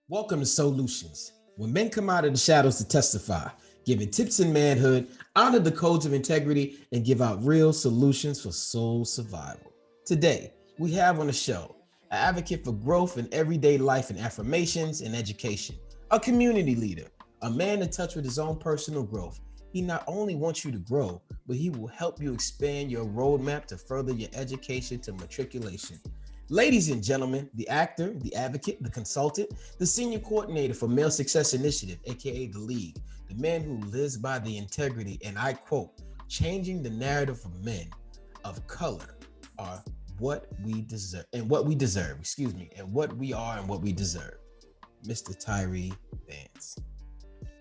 Welcome to SOULutions, when men come out of the shadows to testify, giving tips in manhood, honor the codes of integrity, and give out real solutions for soul survival. Today, we have on the show an advocate for growth in everyday life and affirmations and education, a community leader, a man in touch with his own personal growth. He not only wants you to grow, but he will help you expand your roadmap to further your education to matriculation. Ladies and gentlemen, the actor, the advocate, the consultant, the senior coordinator for Male Success Initiative, aka the League, the man who lives by the integrity, and I quote, changing the narrative for men of color are what we deserve, and what we deserve, and what we are and what we deserve. Mr. Tyree Vance.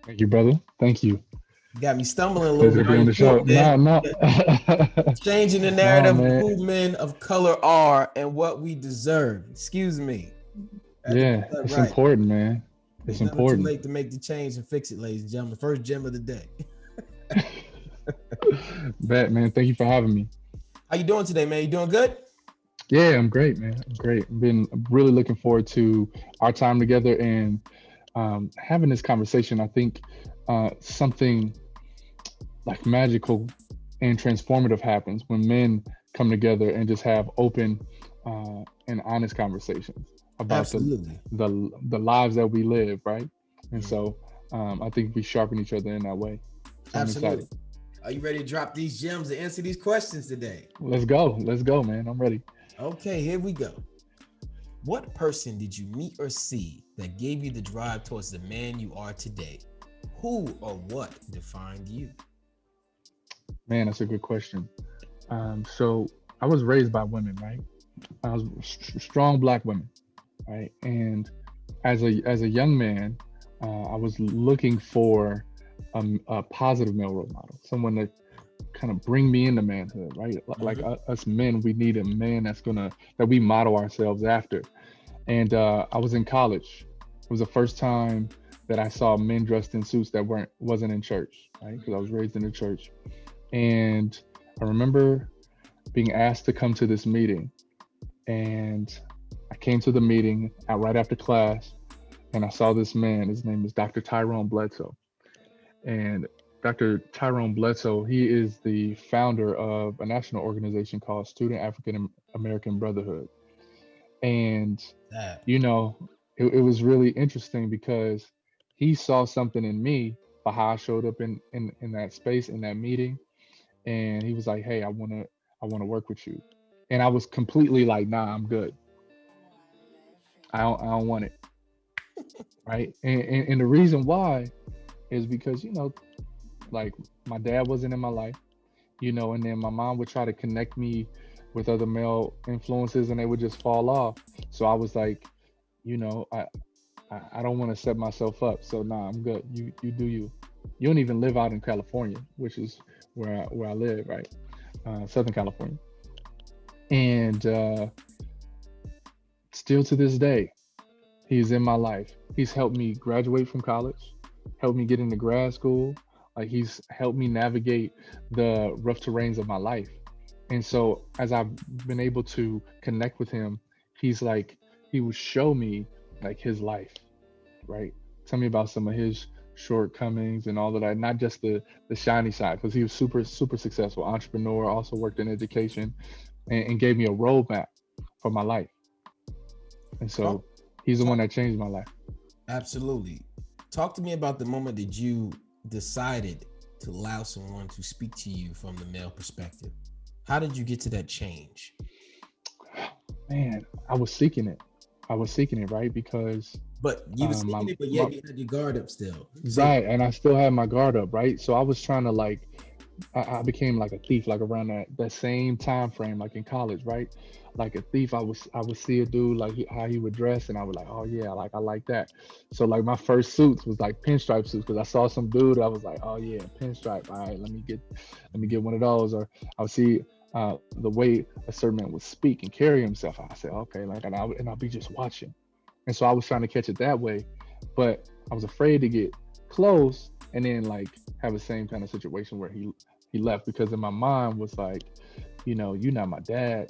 Thank you, brother. Thank you. You got me stumbling a little Pleasure bit. to be How on you the show. doing, man? No. Changing the No, narrative of man. who men of color are and what we deserve. Excuse me. I had to Yeah, get that it's right. important, man. It's It's never too important. late to make the change and fix it, ladies and gentlemen. First gem of the day. Bet, man. Thank you for having me. How you doing today, man? You doing good? Yeah, I'm great, man. I'm great. I've been really looking forward to our time together and having this conversation. I think something like magical and transformative happens when men come together and just have open and honest conversations about Absolutely. the lives that we live, right? And Mhm. so I think we sharpen each other in that way. So I'm Absolutely. excited. Are you ready to drop these gems to answer these questions today? Let's go. Let's go, man. I'm ready. Okay, here we go. What person did you meet or see that gave you the drive towards the man you are today? Who or what defined you? Man, that's a good question. So I was raised by women, right? I was strong black women, right? And as a young man, I was looking for a positive male role model, someone to kind of bring me into manhood, right? Like Mhm. us men, we need a man that we model ourselves after. And I was in college. It was the first time that I saw men dressed in suits that wasn't in church, right? Because I was raised in the church, and I remember being asked to come to this meeting, and I came to the meeting right after class, and I saw this man. His name is Dr. Tyrone Bledsoe, and Dr. Tyrone Bledsoe, he is the founder of a national organization called Student African American Brotherhood. And, That. you know, it was really interesting because he saw something in me by how I showed up in that space, in that meeting. And he was like, hey, I wanna work with you. And I was completely like, nah, I'm good. I don't want it. Right. And the reason why is because, like my dad wasn't in my life, and then my mom would try to connect me with other male influences and they would just fall off. So I was like, you know, I I don't want to set myself up. So nah, I'm good. You do you. You don't even live out in California, which is where I live, right? Southern California. And still to this day, he's in my life. He's helped me graduate from college, helped me get into grad school. Like he's helped me navigate the rough terrains of my life. And so as I've been able to connect with him, he's like he would show me like his life, right? Tell me about some of his shortcomings and all of that, not just the shiny side, because he was super successful entrepreneur, also worked in education, and gave me a roadmap for my life. And Talk, so he's the one talk. that changed my life. Absolutely. Talk to me about the moment that you decided to allow someone to speak to you from the male perspective. How did you get to that change? Man, I was seeking it. I was seeking it, right? Because But you were my seeking it, but my yet you had your guard up still. Say, right, and I still had my guard up, right? So I was trying to like I became like a thief, like around that same time frame, like in college, right? Like a thief, I would see a dude like how he would dress, and I would like, oh yeah, like I like that. So like my first suits was like pinstripe suits because I saw some dude, I was like, oh yeah, pinstripe. All right, let me get one of those. Or I would see the way a certain man would speak and carry himself. I said, okay, like, and I'll be just watching, and so I was trying to catch it that way, but I was afraid to get close and then like have the same kind of situation where he left because in my mind was like, you're not my dad,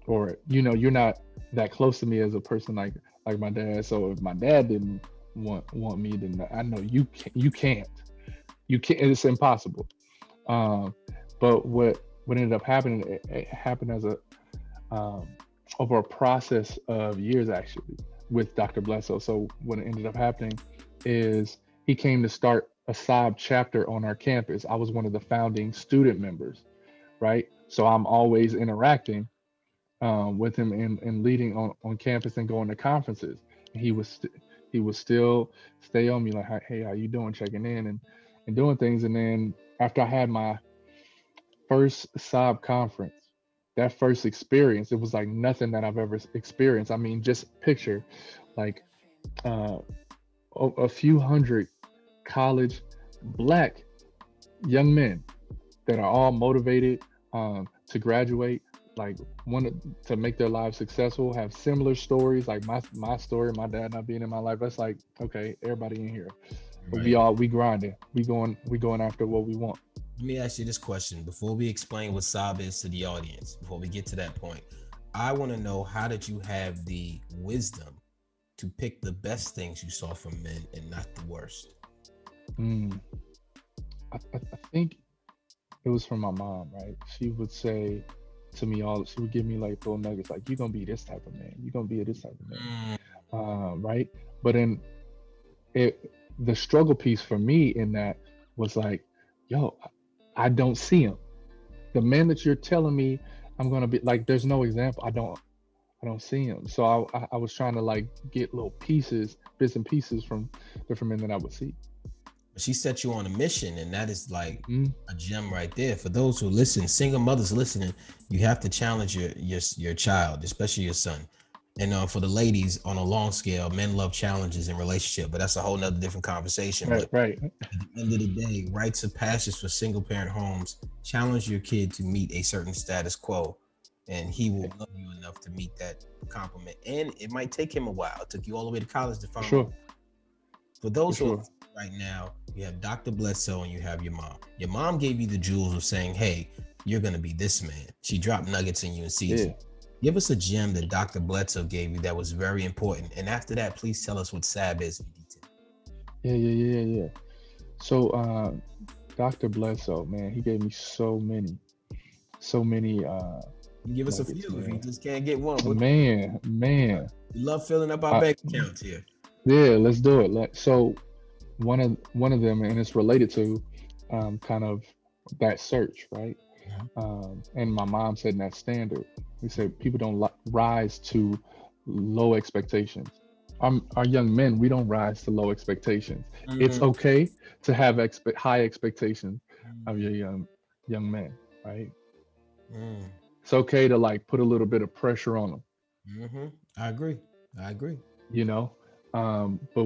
or you're not that close to me as a person, like like my dad. So if my dad didn't want me, then I know you can't. You can't. It's impossible. Um, but what ended up happening, it happened as a um, over a process of years actually with Dr. Bledsoe. So what ended up happening is he came to start a S.A.A.B chapter on our campus. I was one of the founding student members, right? So I'm always interacting with him and leading on campus and going to conferences. And he was still stay on me like, hey, how you doing? Checking in and doing things. And then after I had my first S.A.A.B conference, that first experience, it was like nothing that I've ever experienced. I mean, just picture like uh, a few hundred college black young men that are all motivated to graduate, like want to make their lives successful, have similar stories, like my story, my dad not being in my life. That's like, okay, everybody in here, but Right. we grinding, we going after what we want. Let me ask you this question before we explain what S.A.A.B is to the audience. Before we get to that point, I want to know, how did you have the wisdom to pick the best things you saw from men and not the worst? Mm, I think it was from my mom, right? She would say to me she would give me like little nuggets, like, you're gonna be this type of man, you're gonna be this type of man, Mm, right? But then it the struggle piece for me in that was like, yo, I don't see him. The man that you're telling me I'm gonna be like, there's no example. I don't see him. So I was trying to like get little pieces, bits and pieces from different men that I would see. she set you on a mission, and that is like Mm, a gem right there. For those who listen, single mothers listening, you have to challenge your child, especially your son. And for the ladies, on a long scale, men love challenges in relationship, but that's a whole nother different conversation. right, But right, at the end of the day, rites of passage for single parent homes challenge your kid to meet a certain status quo, and he will love you enough to meet that compliment. And it might take him a while. It took you all the way to college to for find. sure, For for those who are sure. listening right now, you have Dr. Bledsoe and you have your mom. Your mom gave you the jewels of saying, hey, you're going to be this man. She dropped nuggets in you in season. Yeah, Give us a gem that Dr. Bledsoe gave you that was very important. And after that, please tell us what S.A.A.B is in detail. yeah. So Dr. Bledsoe, man, he gave me so many Give us a nuggets, few if you man. just can't get one. Man. We love filling up our Uh, bank accounts here. yeah, let's do it. So one of them, and it's related to kind of that search, right? And my mom said in that standard, we said people don't rise to low expectations. Our young men, we don't rise to low expectations. It's Mm, okay to have high expectations of mm, your young men, right? mm, It's okay to like put a little bit of pressure on them, mm-hmm. I agree. I agree. you know. But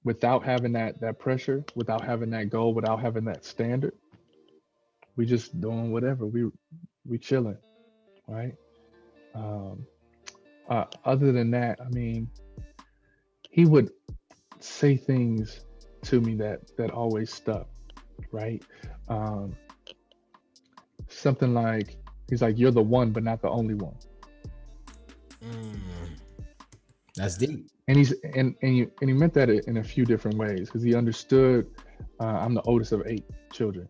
without having that pressure, without having that goal, without having that standard, we just doing whatever. We chilling, right? Um, other than that, I mean, he would say things to me that always stuck, right? Um, something like, he's like, "You're the one, but not the only one." Mm, that's deep. And he meant that in a few different ways because he understood. I'm the oldest of 8 children.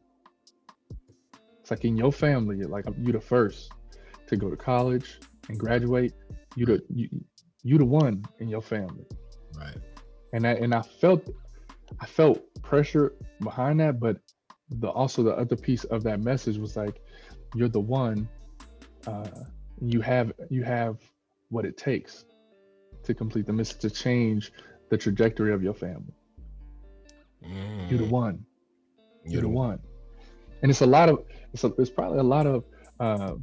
It's like in your family, like you the first to go to college and graduate. You Right. the you the one in your family, Right. and I felt pressure behind that, but also the other piece of that message was like, you're the one. Uh, you have what it takes to complete the mission to change the trajectory of your family. You're the Mm, one. You're you're the the one. one. And it's a lot of it's probably a lot of uh,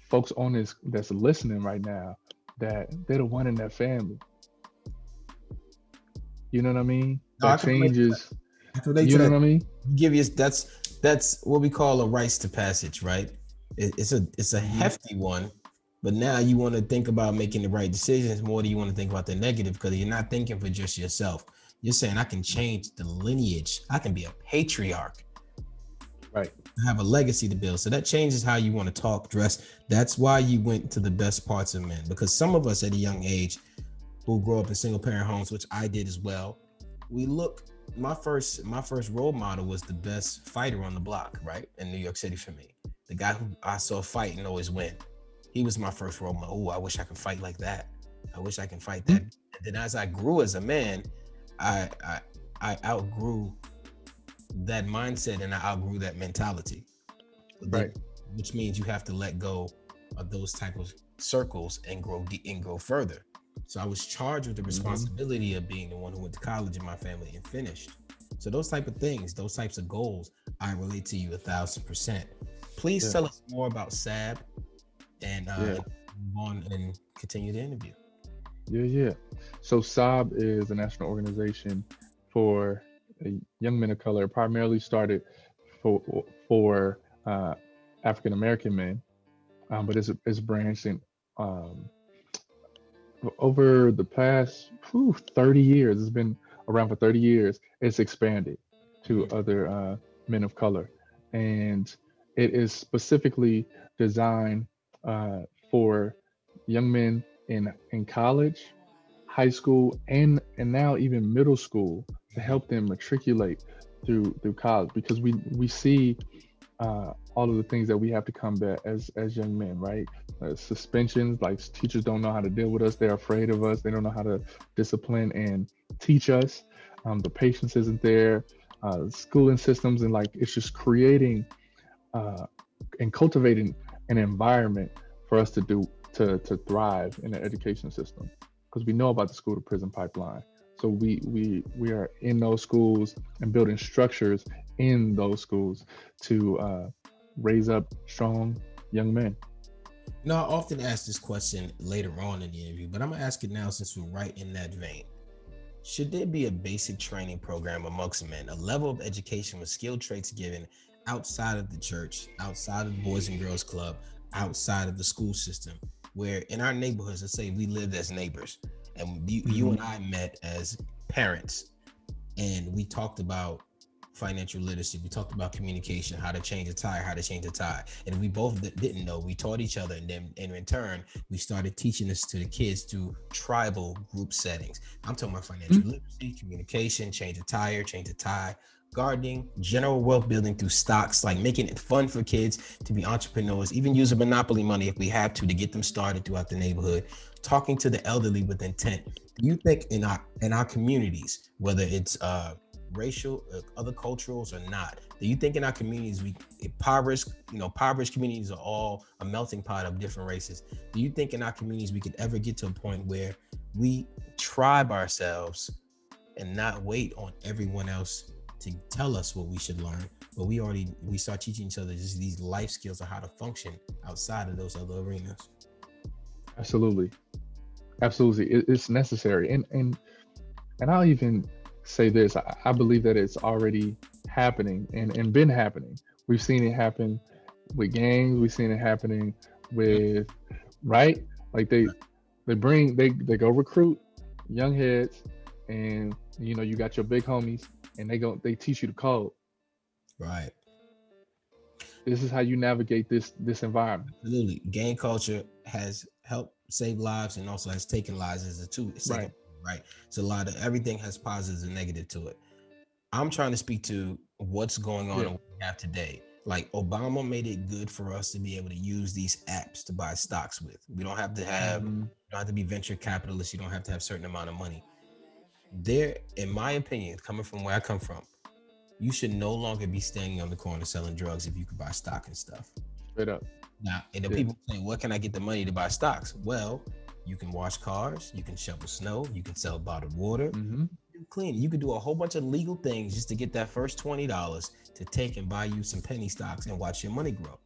folks on this that's listening right now that they're the one in their family. You know what I mean? No, I That can relate to that. changes. I can relate You to know that. what I mean? Give you that's what we call a rites to passage, right? It's a Hmm. hefty one, but now you want to think about making the right decisions more than you want to think about the negative, because you're not thinking for just yourself. You're saying I can change the lineage. I can be a patriarch. Right. have a legacy to build. So that changes how you want to talk, dress. That's why you went to the best parts of men, because some of us at a young age who grew up in single parent homes, which I did as well, we look. My first role model was the best fighter on the block, right, in New York City for me. The guy who I saw fight and always win. He was my first role model. Oh, I wish I could fight like that. I wish I can fight that. And then as I grew as a man, I I, I outgrew that mindset and I outgrew that mentality. Right. Which means you have to let go of those type of circles and grow further. So I was charged with the responsibility of being the one who went to college in my family and finished. So those type of things, those types of goals, I relate to you 1,000%. Please Yeah. tell us more about S.A.A.B and Yeah. move on and continue the interview. Yeah. So S.A.A.B is a national organization for young men of color. Primarily started for African American men, but it's branched in um, over the past 30 years. It's been around for 30 years. It's expanded to Mhm. other men of color, and it is specifically designed uh, for young men in college, high school, and now even middle school, to help them matriculate through college, because we see all of the things that we have to combat as young men, right? Suspensions, like teachers don't know how to deal with us. They're afraid of us. They don't know how to discipline and teach us. The patience isn't there. Schooling systems, and like it's just creating uh, and cultivating an environment for us to thrive in the education system, because we know about the school to prison pipeline. So we are in those schools and building structures in those schools to raise up strong young men. I often ask this question later on in the interview, but I'm gonna ask it now since we're right in that vein. Should there be a basic training program amongst men, a level of education with skill traits given outside of the church, outside of the Boys and Girls Club, outside of the school system, where in our neighborhoods, let's say we lived as neighbors and you Hmm. and I met as parents and we talked about financial literacy. We talked about communication, how to change a tire, how to change a tie. And we both didn't know. We taught each other. And then in turn, we started teaching this to the kids through tribal group settings. I'm talking about financial literacy, communication, change a tire, change a tie, gardening, general wealth building through stocks, like making it fun for kids to be entrepreneurs, even using monopoly money if we have to get them started throughout the neighborhood, talking to the elderly with intent. Do you think in our communities, whether it's racial, other culturals or not, do you think in our communities we impoverished communities are all a melting pot of different races? Do you think in our communities we could ever get to a point where we tribe ourselves and not wait on everyone else to tell us what we should learn, but we start teaching each other just these life skills of how to function outside of those other arenas? Absolutely, absolutely, it's necessary, and I'll even say this: I believe that it's already happening and been happening. We've seen it happen with gangs. We've seen it happening with, right? Like they go recruit young heads, and you got your big homies, and they teach you the code. Right. This is how you navigate this environment. Absolutely. Gang culture has helped save lives and also has taken lives as a two second, Right. right? So a lot of everything has positives and negative to it. I'm trying to speak to what's going on Yeah. and what we have today. Like Obama made it good for us to be able to use these apps to buy stocks with. We don't have to have, Hmm. you don't have to be venture capitalists. You don't have to have a certain amount of money. There, in my opinion, coming from where I come from, you should no longer be standing on the corner selling drugs if you could buy stock and stuff. Straight up. Now, and the Yeah. people say, "What can I get the money to buy stocks?" Well, you can wash cars, you can shovel snow, you can sell bottled water, Hmm. you clean. You can do a whole bunch of legal things just to get that first $20 to take and buy you some penny stocks and watch your money grow.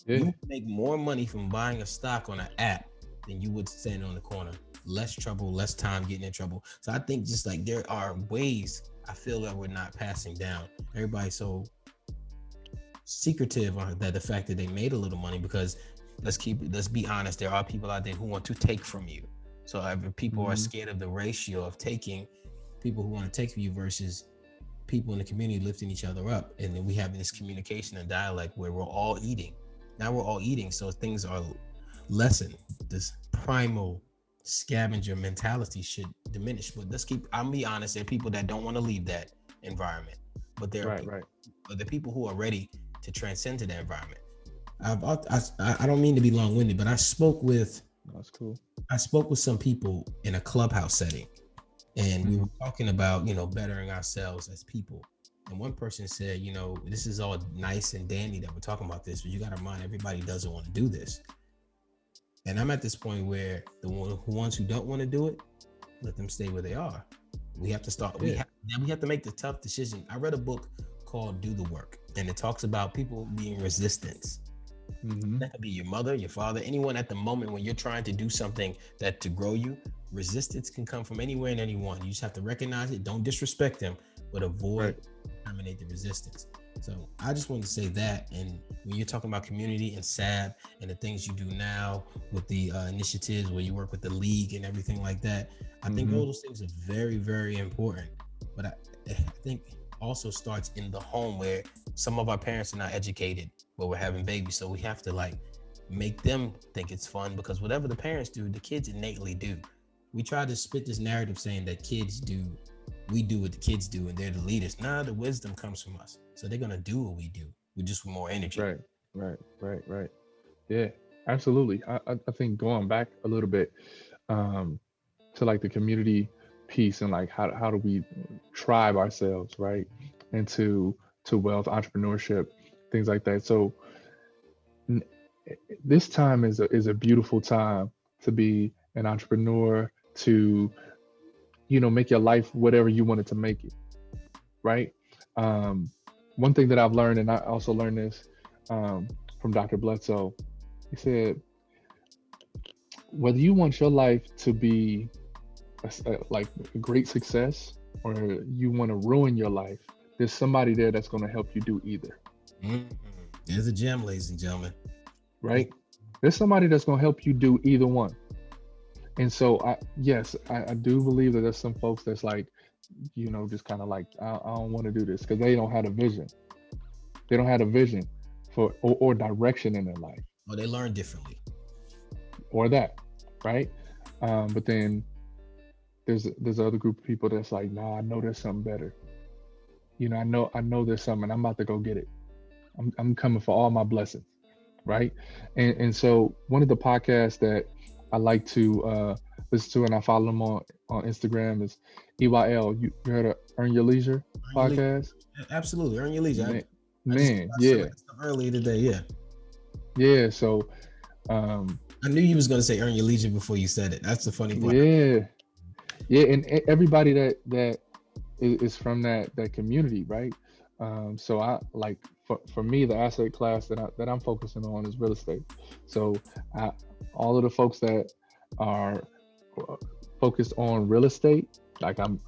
Yeah. You make more money from buying a stock on an app than you would standing on the corner. Less trouble, less time getting in trouble. So I think just like there are ways I feel that we're not passing down. Everybody's so secretive on that the fact that they made a little money because let's be honest, there are people out there who want to take from you. So if people are Hmm. scared of the ratio of taking, people who want to take from you versus people in the community lifting each other up, and then we having this communication and dialogue where we're all eating. Now we're all eating, so things are lessened. This primal scavenger mentality should diminish. But let's keep. I'll be honest. There are people that don't want to leave that environment, but there are Right, people, right. but the people who are ready to transcend to that environment. I don't mean to be long-winded, but That's cool. I spoke with some people in a clubhouse setting, and we Mhm. were talking about, bettering ourselves as people. And one person said, this is all nice and dandy that we're talking about this, but you got to mind everybody doesn't want to do this. And I'm at this point where the ones who don't want to do it, let them stay where they are. We have to start. Yeah. We have to make the tough decision. I read a book called Do the Work, and it talks about people being resistance. Mhm. That could be your mother, your father, anyone at the moment when you're trying to do something that to grow you. Resistance can come from anywhere and anyone. You just have to recognize it. Don't disrespect them, but avoid terminate the resistance. So I just want to say that. And when you're talking about community and S.A.A.B and the things you do now with the initiatives where you work with the league and everything like that, I think all those things are very, very important. But I think also starts in the home where some of our parents are not educated, but we're having babies. So we have to make them think it's fun, because whatever the parents do, the kids innately do. We try to spit this narrative saying that we do what the kids do and they're the leaders. Nah, the wisdom comes from us. So they're going to do what we do. We just with more energy. Right, right. Yeah, absolutely. I think going back a little bit um, to like the community piece and like how do we tribe ourselves, right, into to wealth, entrepreneurship, things like that. So n- this time is a beautiful time to be an entrepreneur, to make your life whatever you wanted to make it, right? Um, One thing that I've learned, and I also learned this um, from Dr. Bledsoe, he said, whether you want your life to be like a great success or you want to ruin your life, there's somebody there that's going to help you do either. Mm-hmm. There's a gem, ladies and gentlemen. Right? There's somebody that's going to help you do either one. And so, I do believe that there's some folks that's like, just kind of like, I don't want to do this because they don't have a vision. They don't have a vision or direction in their life. Oh, they learn differently. Or that, right? But then there's other group of people that's like, nah, I know there's something better. I know there's something. I'm about to go get it. I'm coming for all my blessings, right? And so one of the podcasts that I like to listen to, and I follow them on Instagram, is EYL. You heard of Earn Your Leisure podcast? Absolutely, Earn Your Leisure. I just Man, yeah, earlier today. Yeah. Yeah. So um, I knew you was gonna say Earn Your Leisure before you said it. That's the funny part. yeah, and everybody that is from that community, right? So I like for me, the asset class that I'm focusing on is real estate. So all of the folks that are focused on real estate, like I'm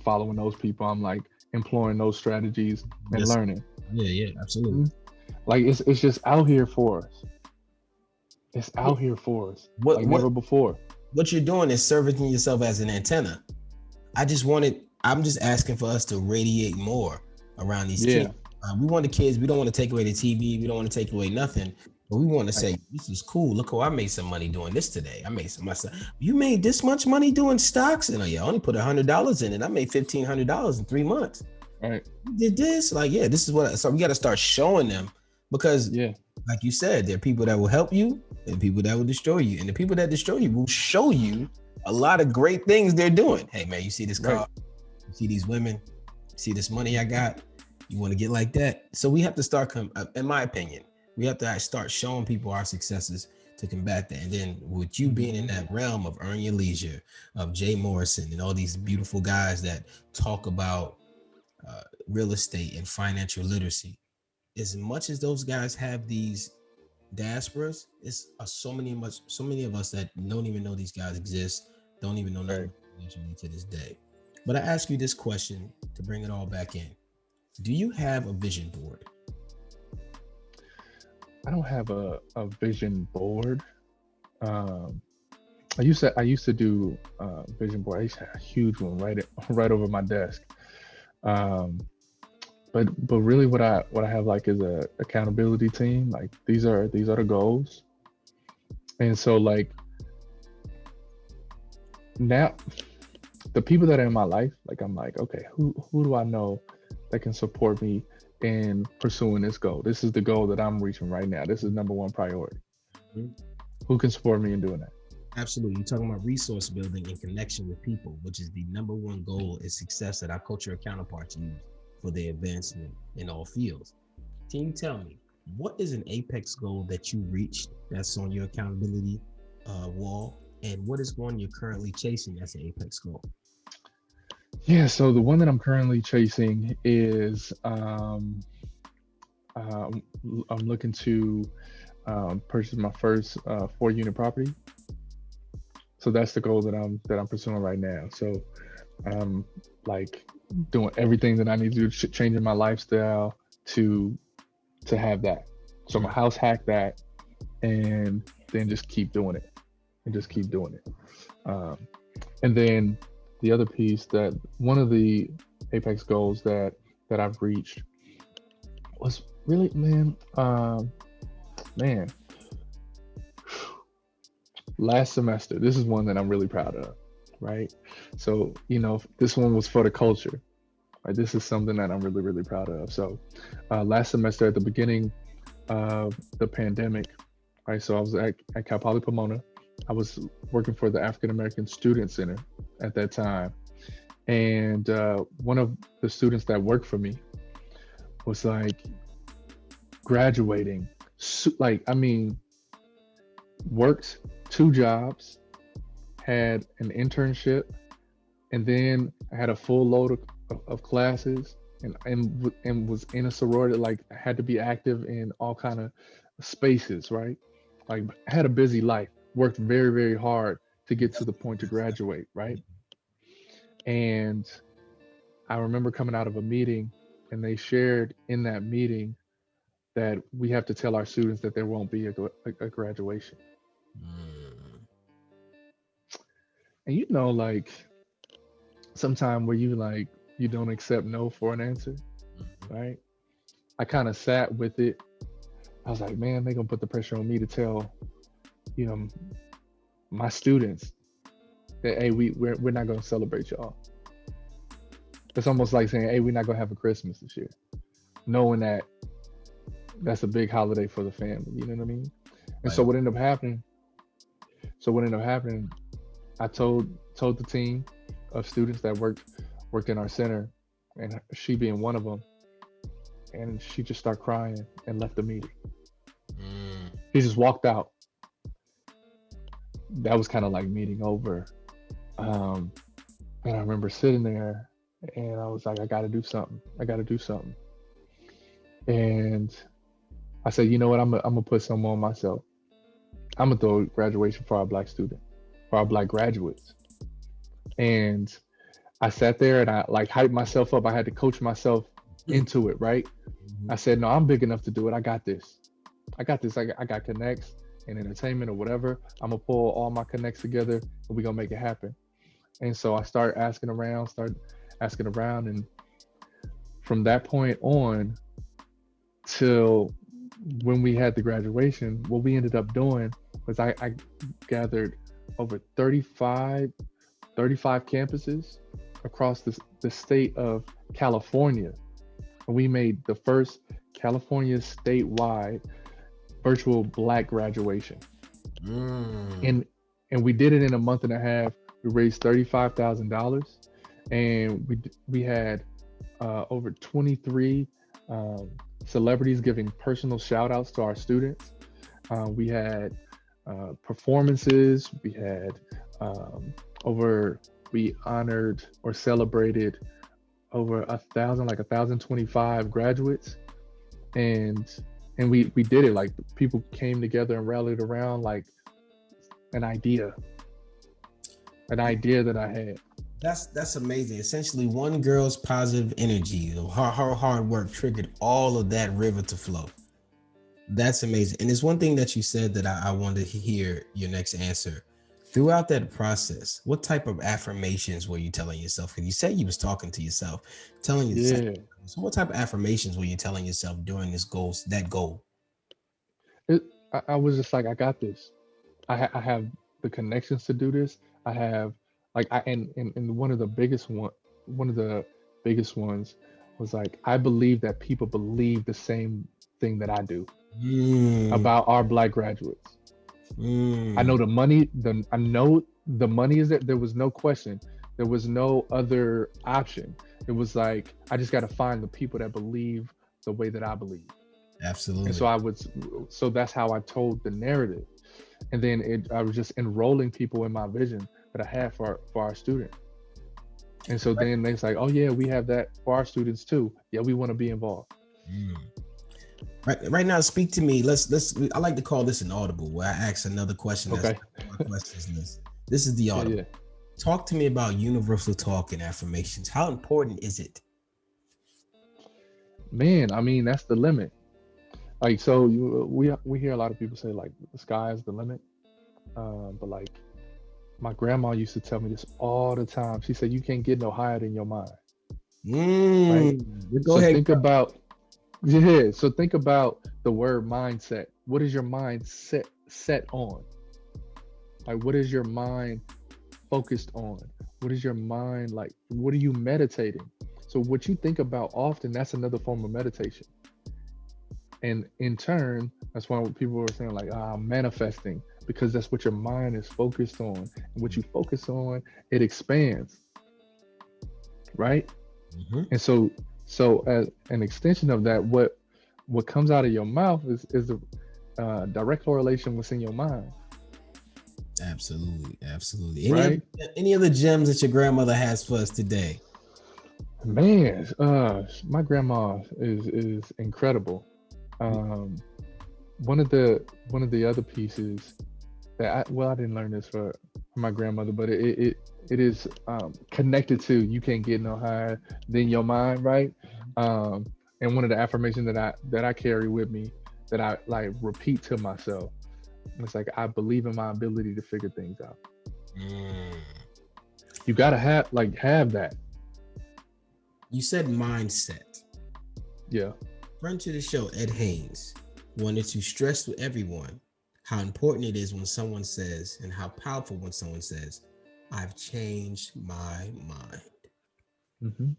following those people. I'm like employing those strategies and learning. Yeah, absolutely. Like it's just out here for us. It's out here for us like never before. What you're doing is serving yourself as an antenna. I'm just asking for us to radiate more around these kids. We want the kids. We don't want to take away the TV. We don't want to take away nothing. But we want to say, this is cool. Look how I made some money doing this today. I made some myself. You made this much money doing stocks? And I only put $100 in it. I made $1,500 in 3 months. Right. You did this? This is what. So we got to start showing them, because like you said, there are people that will help you and people that will destroy you. And the people that destroy you will show you a lot of great things they're doing. Hey man, you see this car? You see these women? You see this money I got? You want to get like that? So we have to start, in my opinion, we have to start showing people our successes to combat that. And then with you being in that realm of Earn Your Leisure, of Jay Morrison and all these beautiful guys that talk about real estate and financial literacy, as much as those guys have these diasporas, it's so many of us that don't even know these guys exist, don't even know nothing to this day. But I ask you this question to bring it all back in. Do you have a vision board? I don't have a vision board. I used to do vision board. I used to have a huge one right over my desk. Um, but really, what I have like is a accountability team. Like these are the goals, and so like now the people that are in my life, like I'm like, okay, who do I know that can support me in pursuing this goal? This is the goal that I'm reaching right now. This is number one priority. Mhm. Who can support me in doing that? Absolutely. You're talking about resource building and connection with people, which is the number one goal and success that our cultural counterparts use for their advancement in all fields. Can you tell me what is an apex goal that you reached that's on your accountability wall, and what is one you're currently chasing as an apex goal? Yeah, so the one that I'm currently chasing is uh, I'm looking to purchase my first 4 unit property. So that's the goal that I'm pursuing right now. So I'm like doing everything that I need to do, changing my lifestyle to to have that. So I'm a house hack that, and then just keep doing it, and just keep doing it. Um, and then the other piece, that one of the apex goals that I've reached was really, man, last semester. This is one that I'm really proud of, right? So this one was for the culture. Right? This is something that I'm really really proud of. So last semester at the beginning of the pandemic, right? So I was at Cal Poly Pomona. I was working for the African American Student Center at that time, and one of the students that worked for me was like graduating, like I mean, worked 2 jobs, had an internship, and then I had a full load of classes, and was in a sorority. Like I had to be active in all kind of spaces, right? Like I had a busy life, worked very very hard to get to the point to graduate, right? And I remember coming out of a meeting, and they shared in that meeting that we have to tell our students that there won't be a graduation. Mm. And like sometime where you like you don't accept no for an answer, Mhm. right? I kind of sat with it. I was like, man, they gonna put the pressure on me to tell, you know, my students that hey, we're not gonna celebrate y'all. It's almost like saying, hey, we're not gonna have a Christmas this year, knowing that that's a big holiday for the family. You know what I mean? And so Right. what ended up happening? So what ended up happening? I told the team of students that worked in our center, and she being one of them, and she just started crying and left the meeting. Mm. He just walked out. That was kind of like meeting over. Um, and I remember sitting there, and I was like, I got to do something. I got to do something. And I said, you know what? I'm gonna put some on myself. I'm gonna throw graduation for our black student, for our black graduates. And I sat there and I like hyped myself up. I had to coach myself into it, right? I Mhm. said, no, I'm big enough to do it. I got this. I got this. I got connects and entertainment or whatever. I'm gonna pull all my connects together and we gonna make it happen. And so I started asking around, and from that point on till when we had the graduation, what we ended up doing was I gathered over 35 campuses across the state of California. And we made the first California statewide virtual black graduation. Mm. And we did it in a month and a half. We raised $35,000, and we had over 23 um, celebrities giving personal shout outs to our students. We had performances. We had um, over, we honored or celebrated over 1,000, like 1,025 graduates. And we did it. Like people came together and rallied around like an idea, that I had. That's amazing. Essentially, one girl's positive energy, her hard work triggered all of that river to flow. That's amazing. And there's one thing that you said that I wanted to hear your next answer. Throughout that process, what type of affirmations were you telling yourself? Because you said you was talking to yourself, telling yourself. Yeah. So what type of affirmations were you telling yourself during that goal? I was just like, I got this. I have the connections to do this. I have like I and one of the biggest ones was like, I believe that people believe the same thing that I do Mm, about our Black graduates. I mm, know I know the money is there. There was no question. There was no other option. It was like, I just got to find the people that believe the way that I believe. And so absolutely. so that's how I told the narrative. And then I was just enrolling people in my vision that I had for our student. And so Right, then it's like, oh yeah, we have that for our students too. Yeah, we want to be involved. mm. Right now, speak to me. I like to call this an audible, where I ask another question that's Okay. not on my questions list. This is the Yeah, audible. yeah. Talk to me about universal talk and affirmations. How important is it? Man, I mean, that's the limit. Like, so we hear a lot of people say like the sky is the limit. But like my grandma used to tell me this all the time. She said, you can't get no higher than your mind, right? Go So ahead. think about Yeah, so think about the word mindset. What is your mind set on? Like, what is your mind focused on? What is your mind like? What are you meditating? So what you think about often, that's another form of meditation. And in turn, that's why people were saying like, manifesting, because that's what your mind is focused on. And what you focus on, it expands, right? Mhm. And so as an extension of that, what comes out of your mouth is a direct correlation what's in your mind, Absolutely, absolutely. right? Any other gems that your grandmother has for us today? Man, my grandma is incredible. Um, one of the other pieces that I didn't learn this from my grandmother, but it is connected to, you can't get no higher than your mind, right? Um, and one of the affirmations that I carry with me, that I like repeat to myself, it's like, I believe in my ability to figure things out. Mm. You gotta have that. You said mindset. Yeah. Friend to the show, Ed Haynes, wanted to stress to everyone how important it is when someone says, and how powerful when someone says, I've changed my mind. Hmm.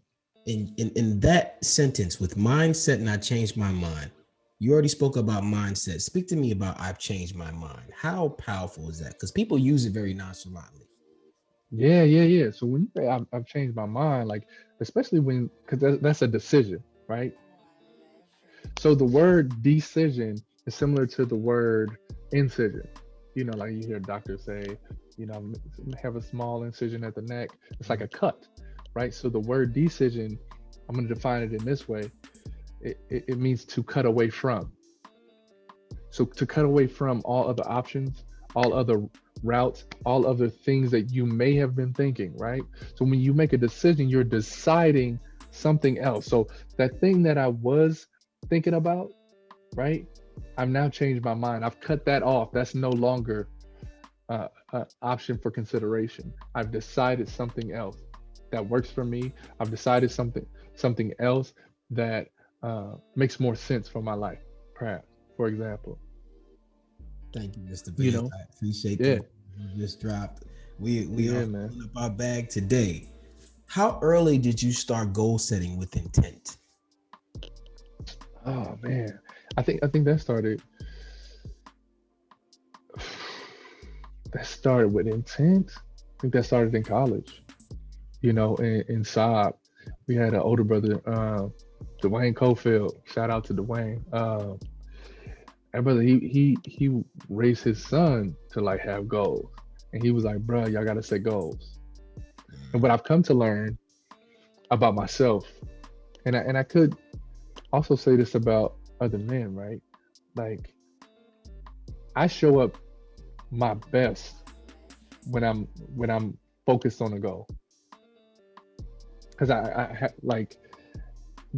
In that sentence, with mindset and I changed my mind, you already spoke about mindset. Speak to me about I've changed my mind. How powerful is that? Because people use it very nonchalantly. Yeah, yeah, yeah. So when you say I've changed my mind, like, especially when, because that's a decision, right? So the word decision is similar to the word incision. You know, like you hear doctors say, you know, have a small incision at the neck. It's like a cut, right? So the word decision, I'm going to define it in this way. It means to cut away from. So to cut away from all other options, all other routes, all other things that you may have been thinking, right? So when you make a decision, you're deciding something else. So that thing that I was thinking about, right? I've now changed my mind. I've cut that off. That's no longer option for consideration. I've decided something else that works for me. I've decided something else that makes more sense for my life, perhaps, for example. Thank you, Mr. You Vance. know, I appreciate the yeah, you just dropped. We are yeah, man. filling up our bag today. How early did you start goal setting with intent? Oh man, I think that started with intent. I think that started in college. You know, in S.A.A.B, we had an older brother, Dwayne Cofield. Shout out to Dwayne. That brother, he raised his son to like have goals, and he was like, "Bro, y'all gotta set goals." And what I've come to learn about myself, and I could also say this about other men, right? Like, I show up my best when I'm focused on a goal, because like,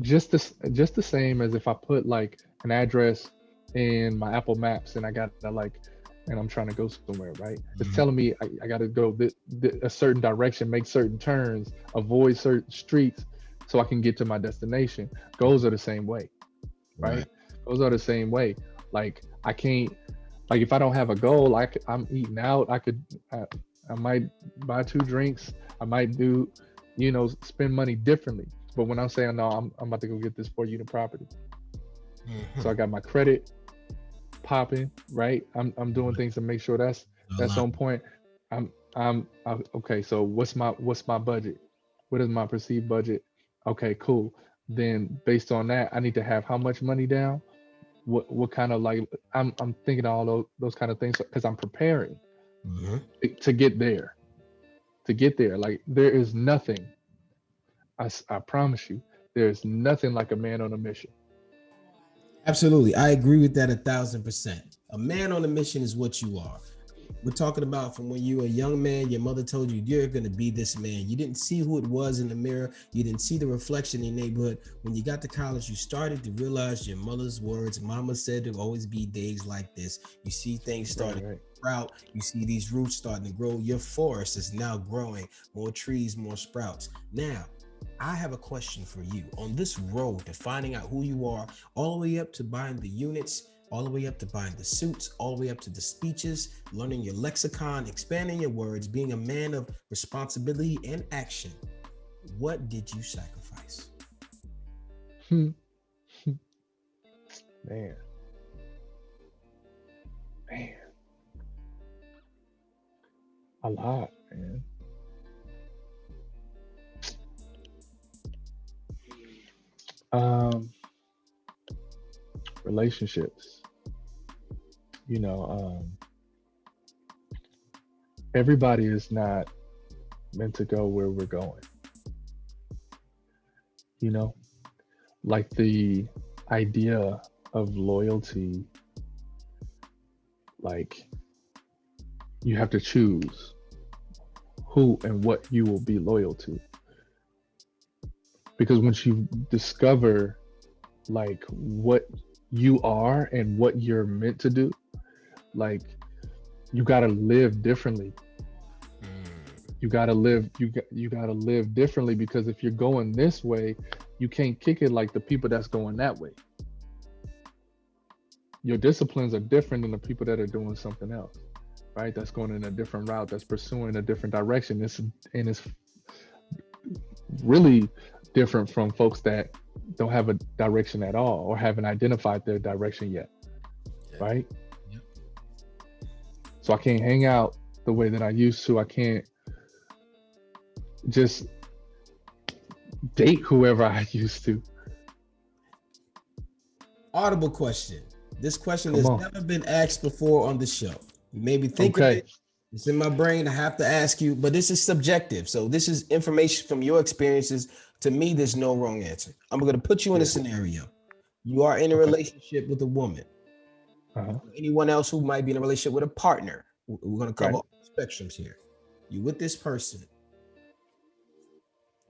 just the same as if I put like an address in my Apple Maps and I got to like and I'm trying to go somewhere, right? It's Mhm. telling me I got to go a certain direction, make certain turns, avoid certain streets so I can get to my destination. Goals are the same way, Right. right? Goals are the same way. Like I can't, like if I don't have a goal, I'm eating out. I, I might buy 2 drinks. I might do, spend money differently. But when I'm saying no, I'm about to go get this 4 unit property. So I Mhm. got my credit popping, right? I'm doing things to make sure that's Align. on point. Okay. So what's my budget? What is my perceived budget? Okay, cool. Then based on that, I need to have how much money down? What kind of like I'm thinking all those kind of things because I'm preparing Mhm. to get there. To get there, like there is nothing. I promise you, there is nothing like a man on a mission. Absolutely. I agree with that 1,000%. A man on a mission is what you are. We're talking about from when you were a young man, your mother told you you're going to be this man. You didn't see who it was in the mirror. You didn't see the reflection in your neighborhood. When you got to college, you started to realize your mother's words. Mama said there'll always be days like this. You see things Right, starting to right. sprout. You see these roots starting to grow. Your forest is now growing. More trees, more sprouts. Now, I have a question for you. On this road to finding out who you are, all the way up to buying the units, all the way up to buying the suits, all the way up to the speeches, learning your lexicon, expanding your words, being a man of responsibility and action. What did you sacrifice? Hmm. Man, man, a lot, man. Um, Relationships. You know, everybody is not meant to go where we're going. You know, like the idea of loyalty, like you have to choose who and what you will be loyal to. Because once you discover like what you are and what you're meant to do, like you got to live differently. Mm, You got to live differently because if you're going this way, you can't kick it like the people that's going that way. Your disciplines are different than the people that are doing something else, right? That's going in a different route, that's pursuing a different direction. It's really different from folks that don't have a direction at all or haven't identified their direction yet, yeah, right? yeah. So I can't hang out the way that I used to. I can't just date whoever I used to. Audible question. This question Come has on. never been asked before on the show. You made me think of Okay. it. It's in my brain. I have to ask you, but this is subjective. So this is information from your experiences. To me, there's no wrong answer. I'm going to put you in a Yeah. scenario. You are in a Okay. relationship with a woman. Uh-huh. Anyone else who might be in a relationship with a partner. We're going to cover Right. all the spectrums here. You with this person.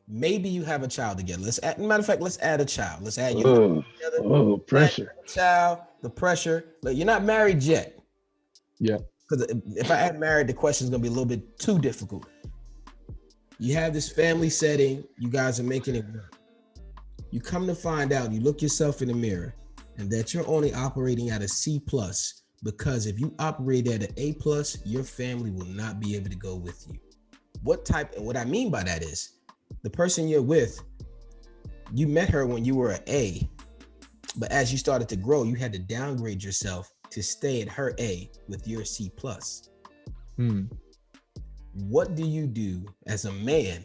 Maybe you have a child together. Matter of fact, let's add a child. Let's add your Oh, together. oh, Add pressure. a child, the pressure. Like you're not married yet. Yeah. Because if I add married, the question is going to be a little bit too difficult. You have this family setting. You guys are making it work. You come to find out, you look yourself in the mirror, and that you're only operating at a C plus because if you operate at an A plus, your family will not be able to go with you. And what I mean by that is the person you're with, you met her when you were an A, but as you started to grow, you had to downgrade yourself to stay at her A with your C plus. Hmm. What do you do as a man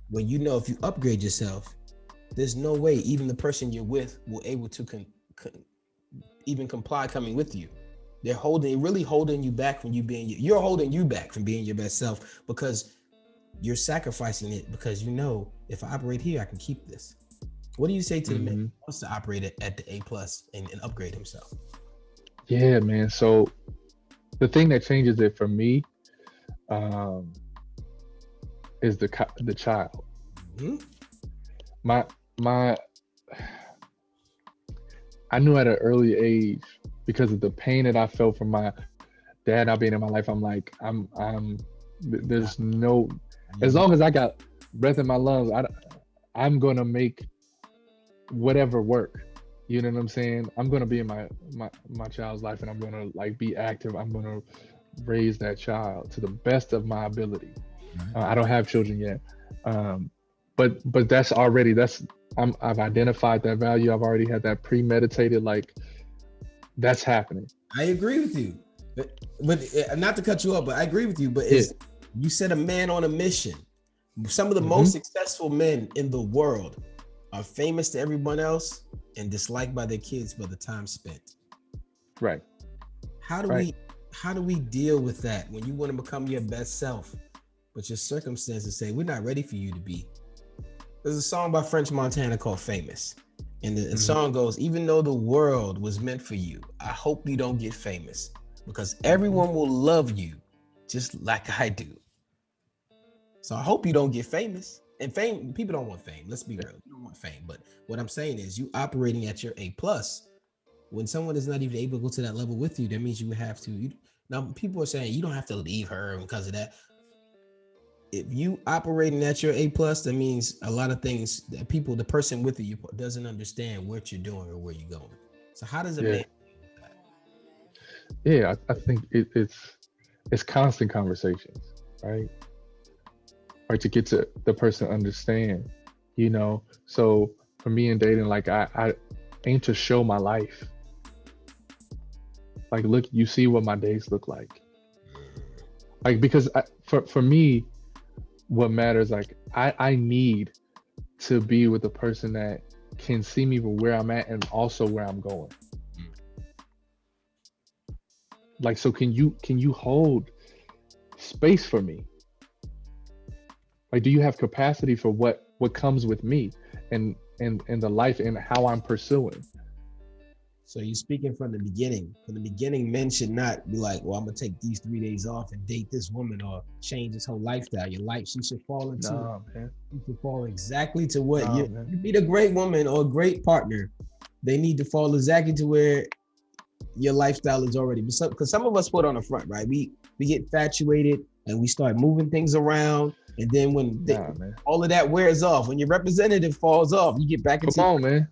when you know if you upgrade yourself, there's no way even the person you're with will able to even comply coming with you. Really holding you back from you're holding you back from being your best self because you're sacrificing it because you know if I operate here, I can keep this. What do you say to the man Hmm. who wants to operate at the A plus and upgrade himself? Yeah, man. So the thing that changes it for me um, is the child. Hmm. My my I knew at an early age because of the pain that I felt from my dad not being in my life, I'm like, there's no, as long as I got breath in my lungs, I'm gonna make whatever work. You know what I'm saying? I'm gonna be in my child's life, and I'm gonna like be active. I'm gonna raise that child to the best of my ability. I don't have children yet, but I've identified that value. I've already had that premeditated, like that's happening. I agree with you, but not to cut you off, but I agree with you. But Yeah. you said a man on a mission. Some of the Mm-hmm. most successful men in the world are famous to everyone else and disliked by their kids by the time spent. Right. How do we deal with that when you want to become your best self, but your circumstances say we're not ready for you to be? There's a song by French Montana called Famous. And the song goes, even though the world was meant for you, I hope you don't get famous because everyone will love you just like I do. So I hope you don't get famous. And fame, people don't want fame. Let's be real. You don't want fame. But what I'm saying is you operating at your A+. When someone is not even able to go to that level with you, that means you have to. Now, people are saying you don't have to leave her because of that. If you operating at your A+, that means a lot of things that the person with you doesn't understand what you're doing or where you're going. So how does a man deal with that? Yeah, I think it's constant conversations, right? Right, to get to the person understand, you know. So for me in dating, like I aim to show my life. Like, look, you see what my days look like. Like, because for me, what matters, like I need to be with a person that can see me from where I'm at and also where I'm going. Like, so can you hold space for me? Like, do you have capacity for what comes with me and the life and how I'm pursuing? So you're speaking from the beginning. From the beginning, men should not be like, well, I'm gonna take these 3 days off and date this woman or change this whole lifestyle. Your life, she should fall into. No, man. She should fall exactly to what No, you meet a great woman or a great partner. They need to fall exactly to where your lifestyle is already. Because some of us put on the front, right? We get infatuated and we start moving things around. And then when all of that wears off, when your representative falls off, you get back into. Come on, man.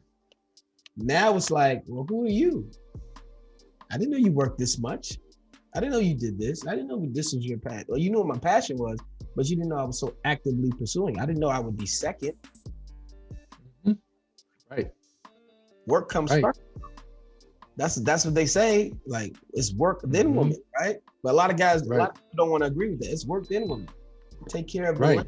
Now it's like, well, who are you? I didn't know you worked this much. I didn't know you did this. I didn't know this was your passion. Well, you knew what my passion was, but you didn't know I was so actively pursuing. I didn't know I would be second. Right. Work comes first. That's what they say. Like, it's work then woman, right? But a lot of guys, a lot of people don't want to agree with that. It's work then woman. Take care of right.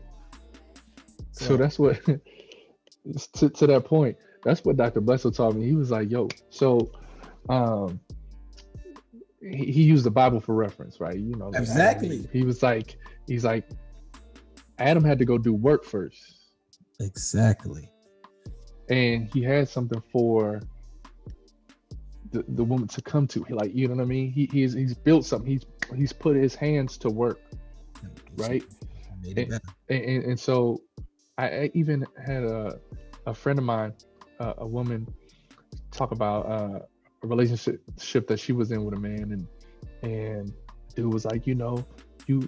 So that's what to that point. That's what Dr. Bledsoe taught me. He was like, yo, so he used the Bible for reference, right? You know, exactly. He's like, Adam had to go do work first. Exactly. And he had something for the woman to come to. Like, you know what I mean? He's built something. He's put his hands to work, right? And so I even had a friend of mine, a woman, talk about a relationship that she was in with a man, and dude was like, you know, you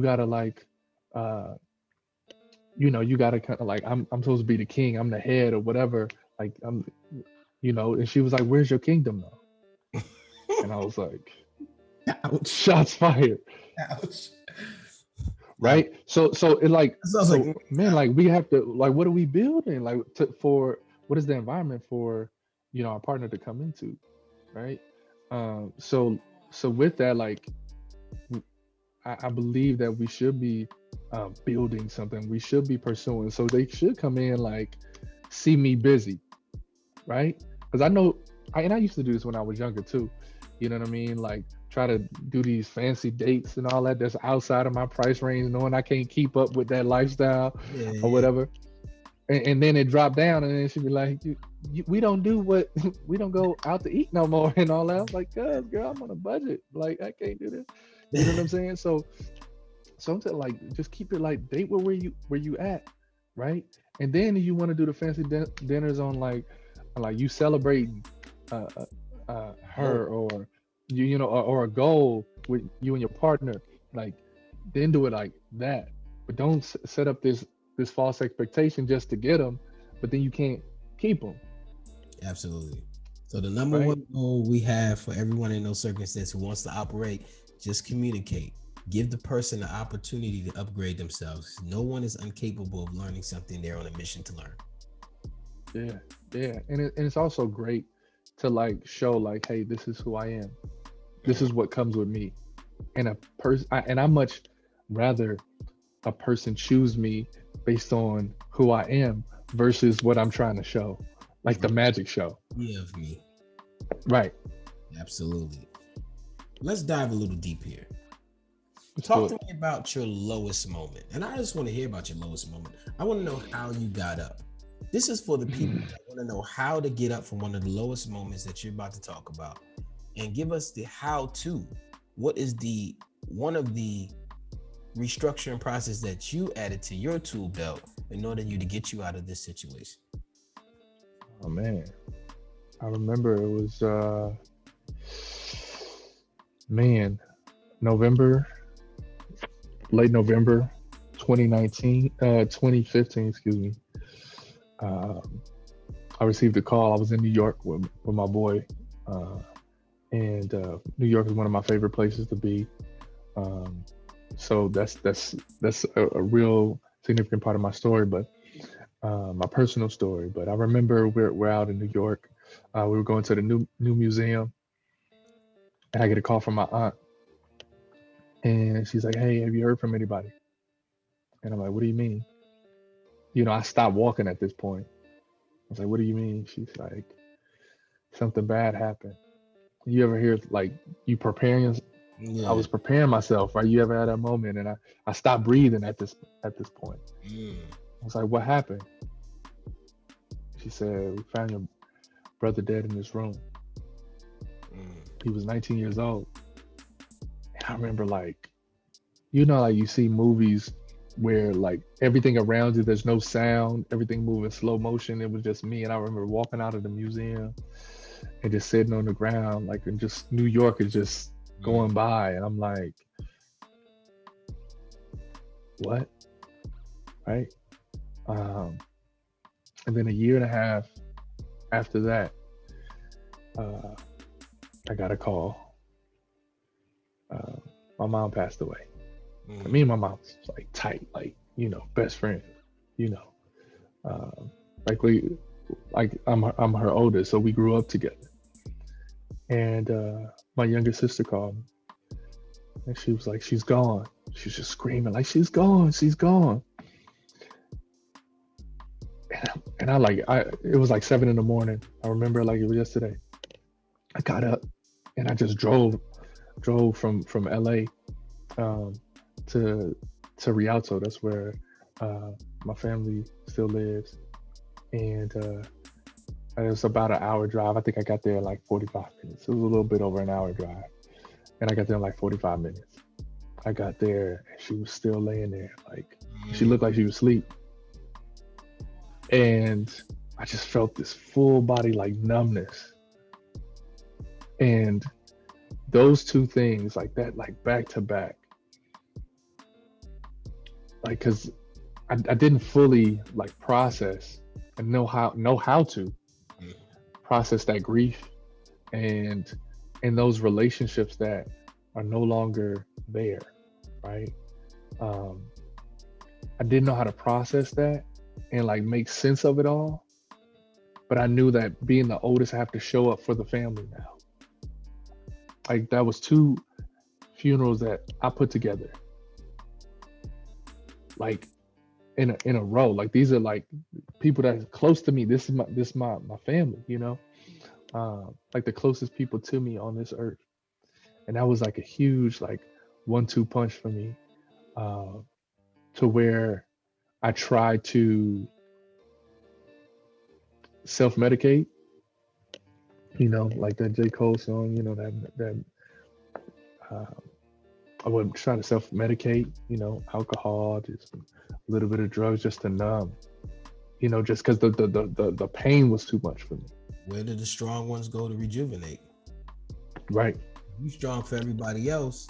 gotta like, you know, you gotta kind of like, I'm supposed to be the king, I'm the head or whatever, like I'm, you know. And she was like, where's your kingdom though? And I was like, ouch. Shots fired. Ouch. Right. So it like, man, like we have to, like, what are we building? Like for what is the environment for, you know, our partner to come into, right? So with that, like, I believe that we should be building something. We should be pursuing. So they should come in like, see me busy, right? Because I know, I used to do this when I was younger too. You know what I mean? Like, try to do these fancy dates and all that that's outside of my price range, knowing I can't keep up with that lifestyle or whatever. And then it dropped down, and then she'd be like, we don't do what, we don't go out to eat no more and all that. I was like, girl, I'm on a budget. Like, I can't do this. You know what I'm saying? So I'm saying, like, just keep it like, date where you at, right? And then you want to do the fancy dinners on like you celebrating her or you know, or a goal, with you and your partner, like then do it like that. But don't set up this false expectation just to get them, but then you can't keep them, Absolutely. So the number right? one goal we have for everyone in those circumstances who wants to operate, just communicate. Give the person the opportunity to upgrade themselves. No one is incapable of learning something they're on a mission to learn. Yeah, yeah, and it's also great to like show like, hey, this is who I am. This Mhm. is what comes with me. And and I much rather a person choose me based on who I am versus what I'm trying to show, Which like the magic show, idea of me. right? Absolutely. Let's dive a little deep here. Let's do Talk to it. me about your lowest moment. And I just want to hear about your lowest moment. I want to know how you got up. This is for the people that want to know how to get up from one of the lowest moments that you're about to talk about. And give us the how to. What is the one of the restructuring process that you added to your tool belt in order you to get you out of this situation? Oh man, I remember it was man November, late November, 2019, 2015, excuse me. Um, I received a call. I was in New York with my boy, uh, and New York is one of my favorite places to be. Um, so that's a real significant part of my story, but my personal story. But I remember we're out in New York. We were going to the new museum, and I get a call from my aunt, and she's like, "Hey, have you heard from anybody?" And I'm like, "What do you mean?" I stopped walking at this point. I was like, "What do you mean?" She's like, "Something bad happened." You ever hear like you preparing? I Yeah. was preparing myself, right? You ever had that moment, and I stopped breathing at this point. Mm, I was like, "What happened?" She said, "We found your brother dead in this room. mm, He was 19 years old." And I remember like, like you see movies where like everything around you, there's no sound, everything moving slow motion. It was just me, and I remember walking out of the museum and just sitting on the ground, like, and just New York is just mm. going by, and I'm like, "What?" Right? Um, and then a year and a half after that, uh, I got a call. Uh, my mom passed away. And me Mm. and my mom was like tight, like best friends. You know, um, like I'm her oldest, so we grew up together. And my younger sister called me, and she was like, "She's gone." She was just screaming like, "She's gone, she's gone." And I like, it was like 7 in the morning. I remember like it was yesterday. I got up and I just drove from LA, um, to Rialto. That's where uh, my family still lives, and it was about an hour drive. I think I got there in like 45 minutes. It was a little bit over an hour drive, and I got there in like 45 minutes. I got there and she was still laying there, like she Mm. looked like she was asleep, and I just felt this full body like numbness, and those two things like that, like back to back, like because I didn't fully like process and know how to Mm. process that grief, and in those relationships that are no longer there, right? um I didn't know how to process that and like make sense of it all, but I knew that being the oldest, I have to show up for the family now. Like that was two funerals that I put together, like in a row. Like these are like people that are close to me. This is my family, like the closest people to me on this earth. And that was like a huge like 1-2 punch for me, uh, to where I tried to self medicate, like that J. Cole song, that uh, I would try to self medicate, alcohol, just a little bit of drugs just to numb, just because the pain was too much for me. Where do the strong ones go to rejuvenate? Right. You strong for everybody else.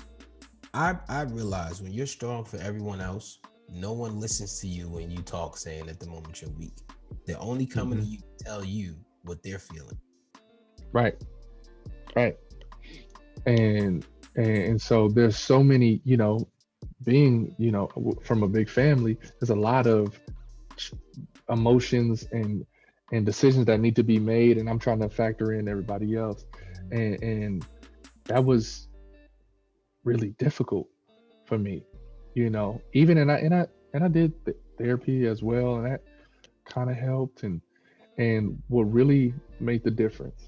I realize when you're strong for everyone else, no one listens to you when you talk saying at the moment you're weak. They're only coming to Hmm. you to tell you what they're feeling. Right, right. And and so there's so many, being, from a big family, there's a lot of emotions and decisions that need to be made, and I'm trying to factor in everybody else. And that was really difficult for me, even and I did therapy as well, and that kind of helped. And what really made the difference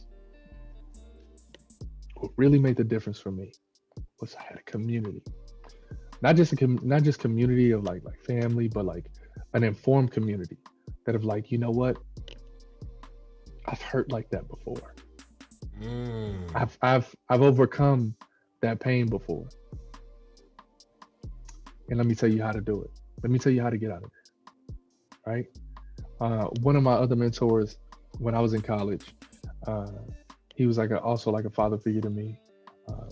for me was I had a community, not just community of like family, but like an informed community that have like, you know what, I've hurt like that before. Mm. I've overcome that pain before, and let me tell you how to do it. Let me tell you how to get out of it. Right? One of my other mentors when I was in college, uh, he was also like a father figure to me.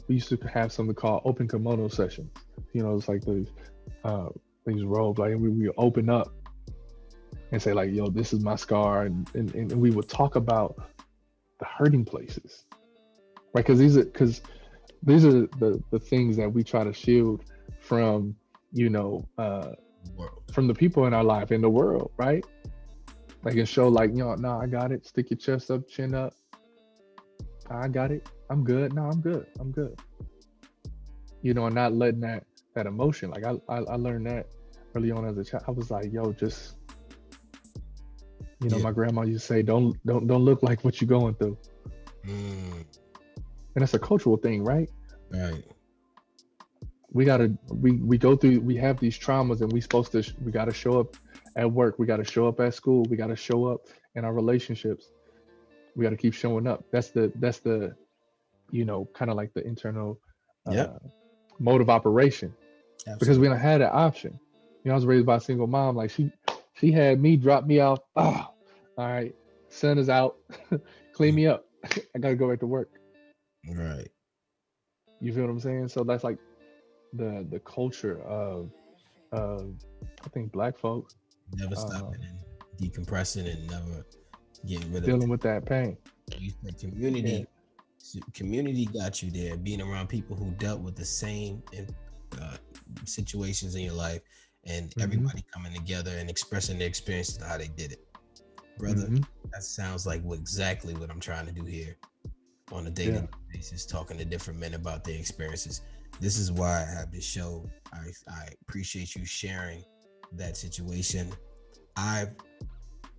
We used to have something called open kimono sessions. It's like uh, these robes, like we would open up and say like, "Yo, this is my scar," and we would talk about the hurting places, right? Because these are the things that we try to shield from, you know, uh, World. from the people in our life, in the world, right? Like and show like, no, I got it. Stick your chest up, chin up. I got it. I'm good. No, I'm good. I'm good. And not letting that emotion. Like I learned that early on as a child. I was like, yo, just Yeah. my grandma used to say, don't look like what you're going through. Mm. And that's a cultural thing, right? Right. We go through, we have these traumas, and we got to show up at work, we got to show up at school, we got to show up in our relationships, we got to keep showing up. That's the kind of like the internal Yep. uh mode of operation, because we Absolutely. don't have that option. I was raised by a single mom. Like she had me drop me off. Oh, all right, sun is out. Clean Mm. me up. I gotta go back to work. Right. You feel what I'm saying? So that's like the culture of I think black folks Never uh, stopping and decompressing and never getting rid of it. dealing with that pain. You said Yeah. community got you there. Being around people who dealt with the same uh, situations in your life, and Hmm. everybody coming together and expressing their experiences of how they did it, brother. Hmm. That sounds like exactly what I'm trying to do here on a Yeah. daily basis, talking to different men about their experiences. This is why I have this show. I appreciate you sharing that situation. I've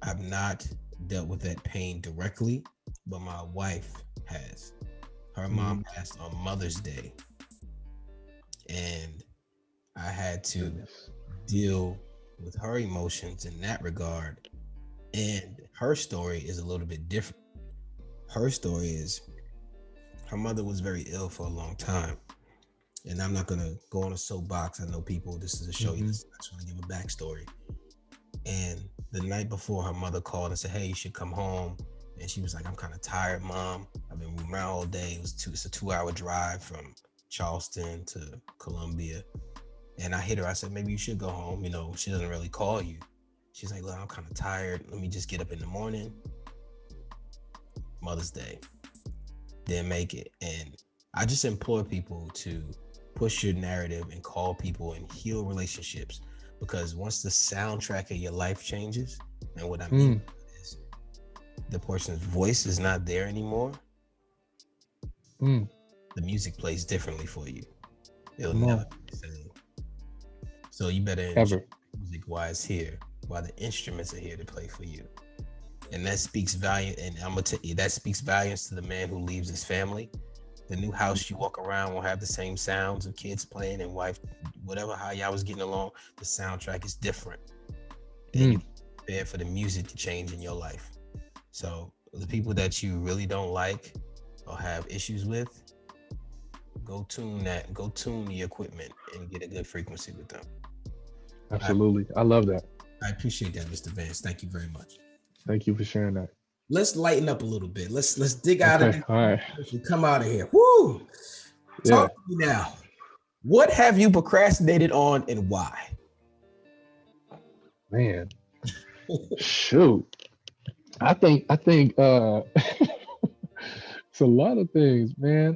I've not dealt with that pain directly, but my wife has. Her mom Mm. passed on Mother's Day, and I had to Goodness. deal with her emotions in that regard. And her story is a little bit different. Her story is her mother was very ill for a long time. And I'm not gonna go on a soapbox. I know people, this is a show, you Hmm. just want to give a backstory. And the night before, her mother called and said, "Hey, you should come home." And she was like, "I'm kind of tired, mom. I've been moving around all day. It's a 2 hour drive from Charleston to Columbia." And I hit her. I said, "Maybe you should go home. She doesn't really call you." She's like, "Look, I'm kind of tired. Let me just get up in the morning." Mother's Day. Didn't make it. And I just implore people to push your narrative and call people and heal relationships, because once the soundtrack of your life changes, and what I mean Mm. by that is the person's voice is not there anymore, Mm. the music plays differently for you. It'll Come never on. be the same. So you better enjoy Ever. music while it's here, while the instruments are here to play for you. And that speaks value. And I'm gonna tell you, that speaks volumes to the man who leaves his family. The new house you walk around won't have the same sounds of kids playing and wife, whatever, how y'all was getting along. The soundtrack is different, and you Mm. prepare for the music to change in your life. So the people that you really don't like or have issues with, go tune the equipment and get a good frequency with them. I, Absolutely. I love that. I appreciate that, Mr. Vance. Thank you very much. Thank you for sharing that. Let's lighten up a little bit. Let's dig out of Okay. this All right. and come out of here. Woo! Yeah, Talk to me now. What have you procrastinated on and why? man. Shoot. I think it's a lot of things, man.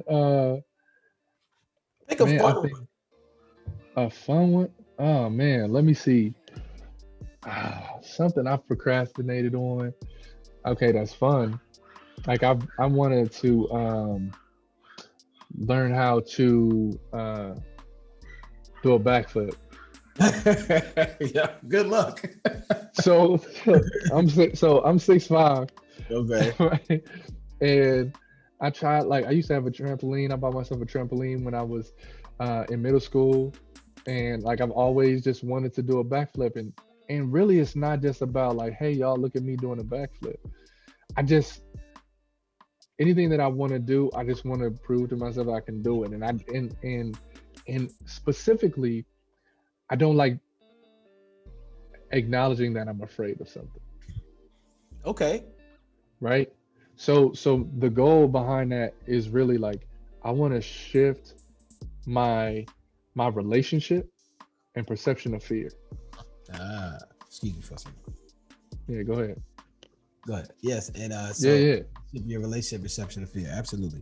Think of Man, I fun think one. a fun one. Oh man, let me see. Something I've procrastinated on. Okay, that's fun. Like I wanted to learn how to do a backflip. Yeah, good luck. So I'm 6'5", Okay. right? And I tried, like, I used to have a trampoline. I bought myself a trampoline when I was in middle school, and like I've always just wanted to do a backflip, and really it's not just about like, hey y'all, look at me doing a backflip. I just anything that I want to do, I just want to prove to myself I can do it, and specifically, I don't like acknowledging that I'm afraid of something, Okay. right? So the goal behind that is really like I want to shift my relationship and perception of fear. Excuse me for a second. Yeah, go ahead. Go ahead. Yes, and Yeah, so yeah, your relationship perception of fear. Absolutely.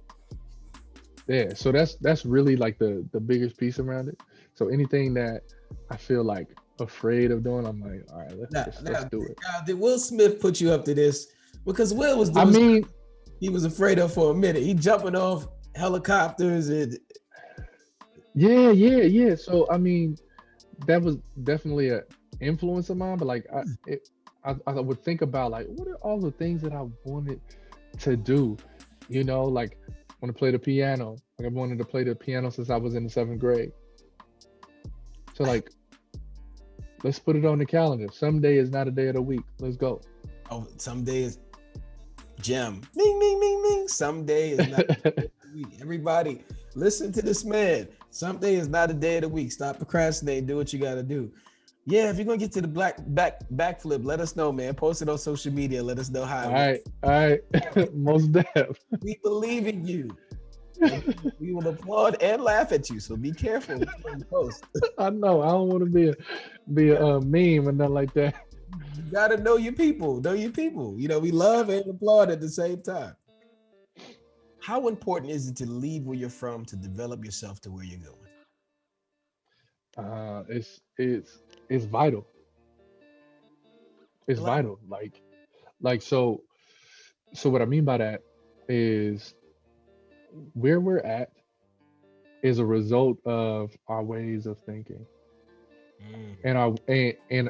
yeah. So that's really like the biggest piece around it. So anything that I feel like afraid of doing, I'm like, all right, Now, let's now, do it. now, did Will Smith put you up to this? Because Will was I doing stuff mean, he was afraid of for a minute. He jumping off helicopters and yeah, yeah, yeah. So I mean, that was definitely a influence of mine. But like, I would think about like, what are all the things that I wanted to do? Like I want to play the piano. Like I wanted to play the piano since I was in the seventh grade. So like, let's put it on the calendar. Someday is not a day of the week. Let's go. oh, some days Jim. Ming, ming, ming, ming. Someday is not a day of the week. Everybody, listen to this man. Someday is not a day of the week. Stop procrastinating. Do what you got to do. Yeah, if you're gonna get to the backflip, let us know, man. Post it on social media. Let us know how All it went. right, all right, most def. We believe in you, and we will applaud and laugh at you. So be careful what you post. I know. I don't want to be a meme or nothing like that. You gotta know your people. Know your people. We love and applaud at the same time. How important is it to leave where you're from to develop yourself to where you're going? It's vital. It's Elaborate. vital. So what I mean by that is where we're at is a result of our ways of thinking Mm, and our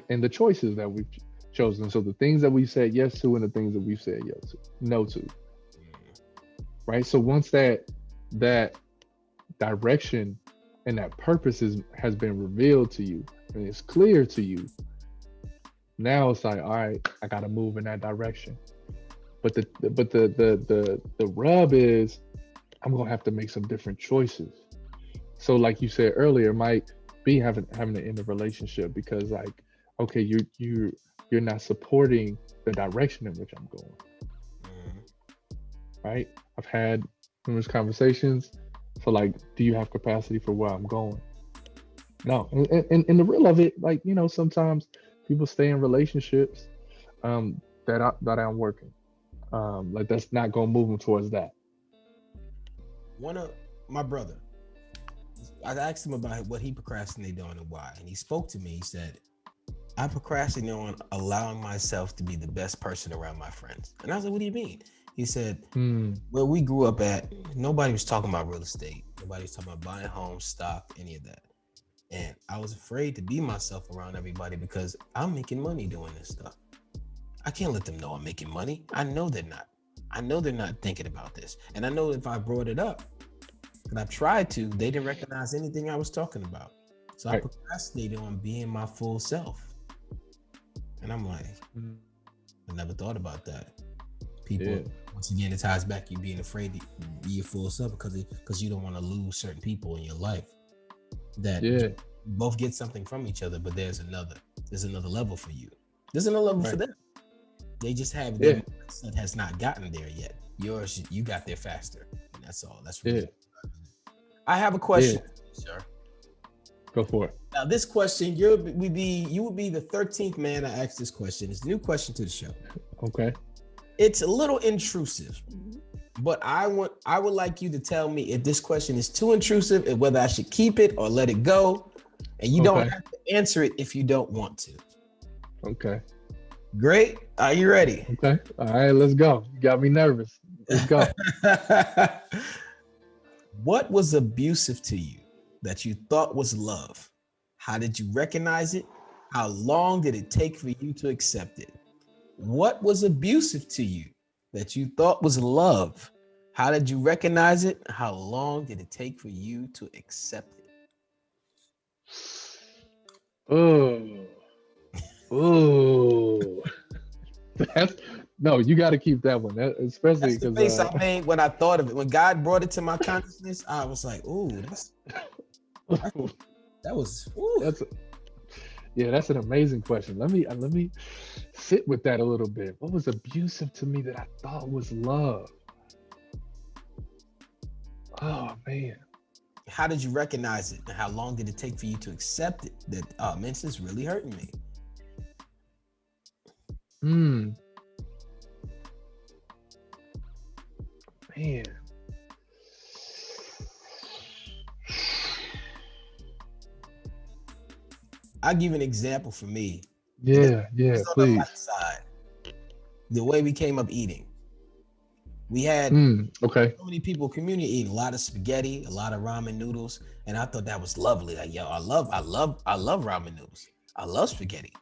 and the choices that we've chosen. So the things that we've said yes to and the things that we've said yes to, no to, mm, right? So once that direction and that purpose has been revealed to you and it's clear to you, now it's like, all right, I got to move in that direction. But the rub is I'm gonna have to make some different choices. So like you said earlier, it might be having to end a relationship because like, okay, you're not supporting the direction in which I'm going, mm. right? I've had numerous conversations for like, do you have capacity for where I'm going? No. And the real of it, like, sometimes people stay in relationships that aren't working. Like that's not gonna move them towards that. One of my brother, I asked him about what he procrastinated on and why, and he spoke to me. He said, "I procrastinate on allowing myself to be the best person around my friends." And I was like, "What do you mean?" He said, Hmm. "Where we grew up at, nobody was talking about real estate. Nobody was talking about buying homes, stock, any of that. And I was afraid to be myself around everybody because I'm making money doing this stuff. I can't let them know I'm making money. I know they're not. I know they're not thinking about this. And I know if I brought it up, and I tried to, they didn't recognize anything I was talking about. So I Right. procrastinated on being my full self. And I'm like, Mm. I never thought about that. People, Yeah. once again, it ties back you being afraid to be your full self because you don't want to lose certain people in your life that Yeah. you both get something from each other, but there's another level for you. There's another level for Right. them. They just have their Yeah. mindset has not gotten there yet. Yours, you got there faster, and that's all. That's Yeah. really I have a Yeah, question, sir. go for it. Now, this question, you would be the 13th man I ask this question. It's a new question to the show. Okay. It's a little intrusive, but I would like you to tell me if this question is too intrusive and whether I should keep it or let it go. And you don't Okay. have to answer it if you don't want to. Okay. Great. Are you ready? Okay. All right, let's go. You got me nervous. Let's go. What was abusive to you that you thought was love? How did you recognize it? How long did it take for you to accept it? What was abusive to you that you thought was love? How did you recognize it? How long did it take for you to accept it? Oh, oh. That's no, you got to keep that one. Especially That's the because face I made when I thought of it. When God brought it to my consciousness, I was like, "Ooh, that was ooh." that's yeah, that's an amazing question. Let me sit with that a little bit. What was abusive to me that I thought was love? Oh man. How did you recognize it? And how long did it take for you to accept it? That man, this is really hurting me. Hmm. Man. I'll give you an example for me. Yeah, yeah, It's on the please. light side. The way we came up eating. We had Okay. so many people community eating a lot of spaghetti, a lot of ramen noodles, and I thought that was lovely. Like, yo, I love ramen noodles. I love spaghetti.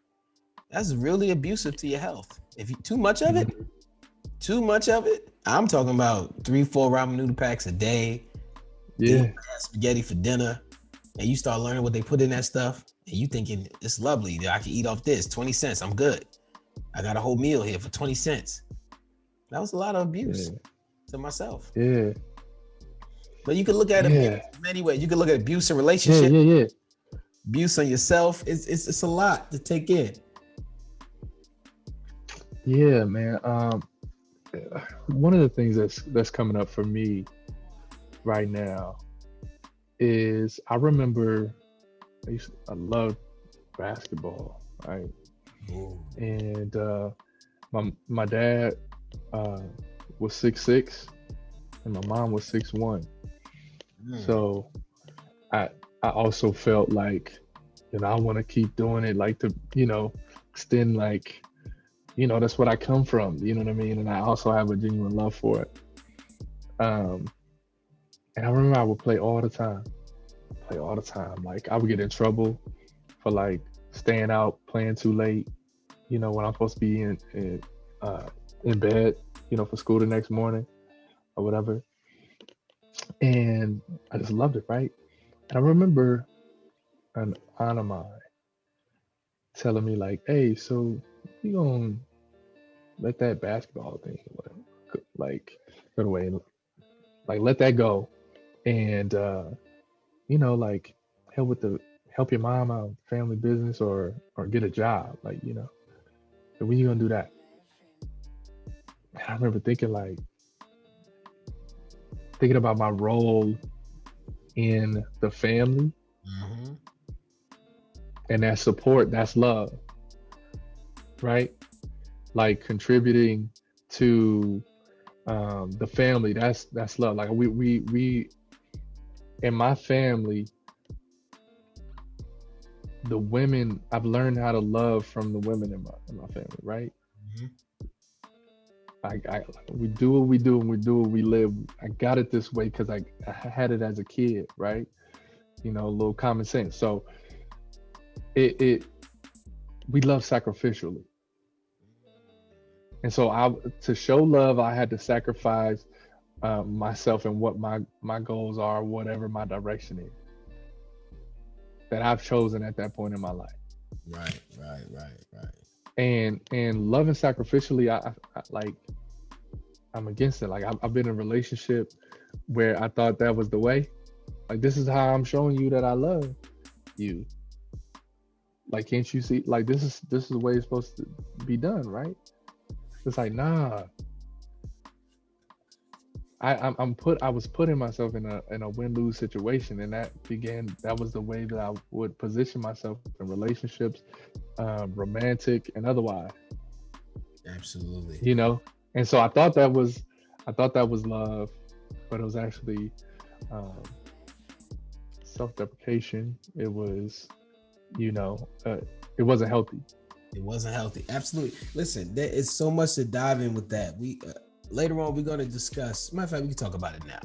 That's really abusive to your health. If you Mhm. too much of it. I'm talking about 3, 4 ramen noodle packs a day, eating Yeah. spaghetti for dinner, and you start learning what they put in that stuff, and you thinking it's lovely. I can eat off this 20 cents. I'm good. I got a whole meal here for 20 cents. That was a lot of abuse Yeah. to myself. Yeah. But you could look at abuse Yeah. in many ways. You could look at abuse in Yeah. relationship, Yeah. Yeah. abuse on yourself. It's a lot to take in. Yeah, man. One of the things that's coming up for me right now is I remember I loved basketball, right? Ooh. And my dad uh, was 6'6", and my mom was 6'1". Mm. So I I also felt like, I want to keep doing it, like to extend, like, that's what I come from. You know what I mean? And I also have a genuine love for it. Um, and I remember I would play all the time, play all the time. Like I would get in trouble for like staying out, playing too late. When I'm supposed to be in bed, for school the next morning or whatever. And I just loved it, right? And I remember an aunt of mine telling me like, "Hey, so you gonna let that basketball thing like go away, like let that go, and like help with the help your mom out, family business, or get a job, like so when you gonna do that?" And I remember thinking about my role in the family, Mm-hmm. and that support, that's love, right? Like contributing to the family, that's love. Like we in my family, the women, I've learned how to love from the women in my family, right? Mm-hmm. We do what we do and we do what we live. I got it this way because I had it as a kid, right? A little common sense. So it we love sacrificially. And so to show love, I had to sacrifice myself and what my goals are, whatever my direction is that I've chosen at that point in my life. Right. And loving sacrificially, I like, I'm against it. Like I've been in a relationship where I thought that was the way. Like, this is how I'm showing you that I love you. Like, can't you see? Like, this is the way it's supposed to be done, right? It's like, nah. I was putting myself in a win-lose situation, and that was the way that I would position myself in relationships, romantic and otherwise, Absolutely. you know. And so I thought that was love, but it was actually um, self-deprecation. It was, you know, it wasn't healthy. It wasn't healthy. Absolutely. Listen, there is so much to dive in with that. We later on we're going to discuss. Matter of fact, we can talk about it now.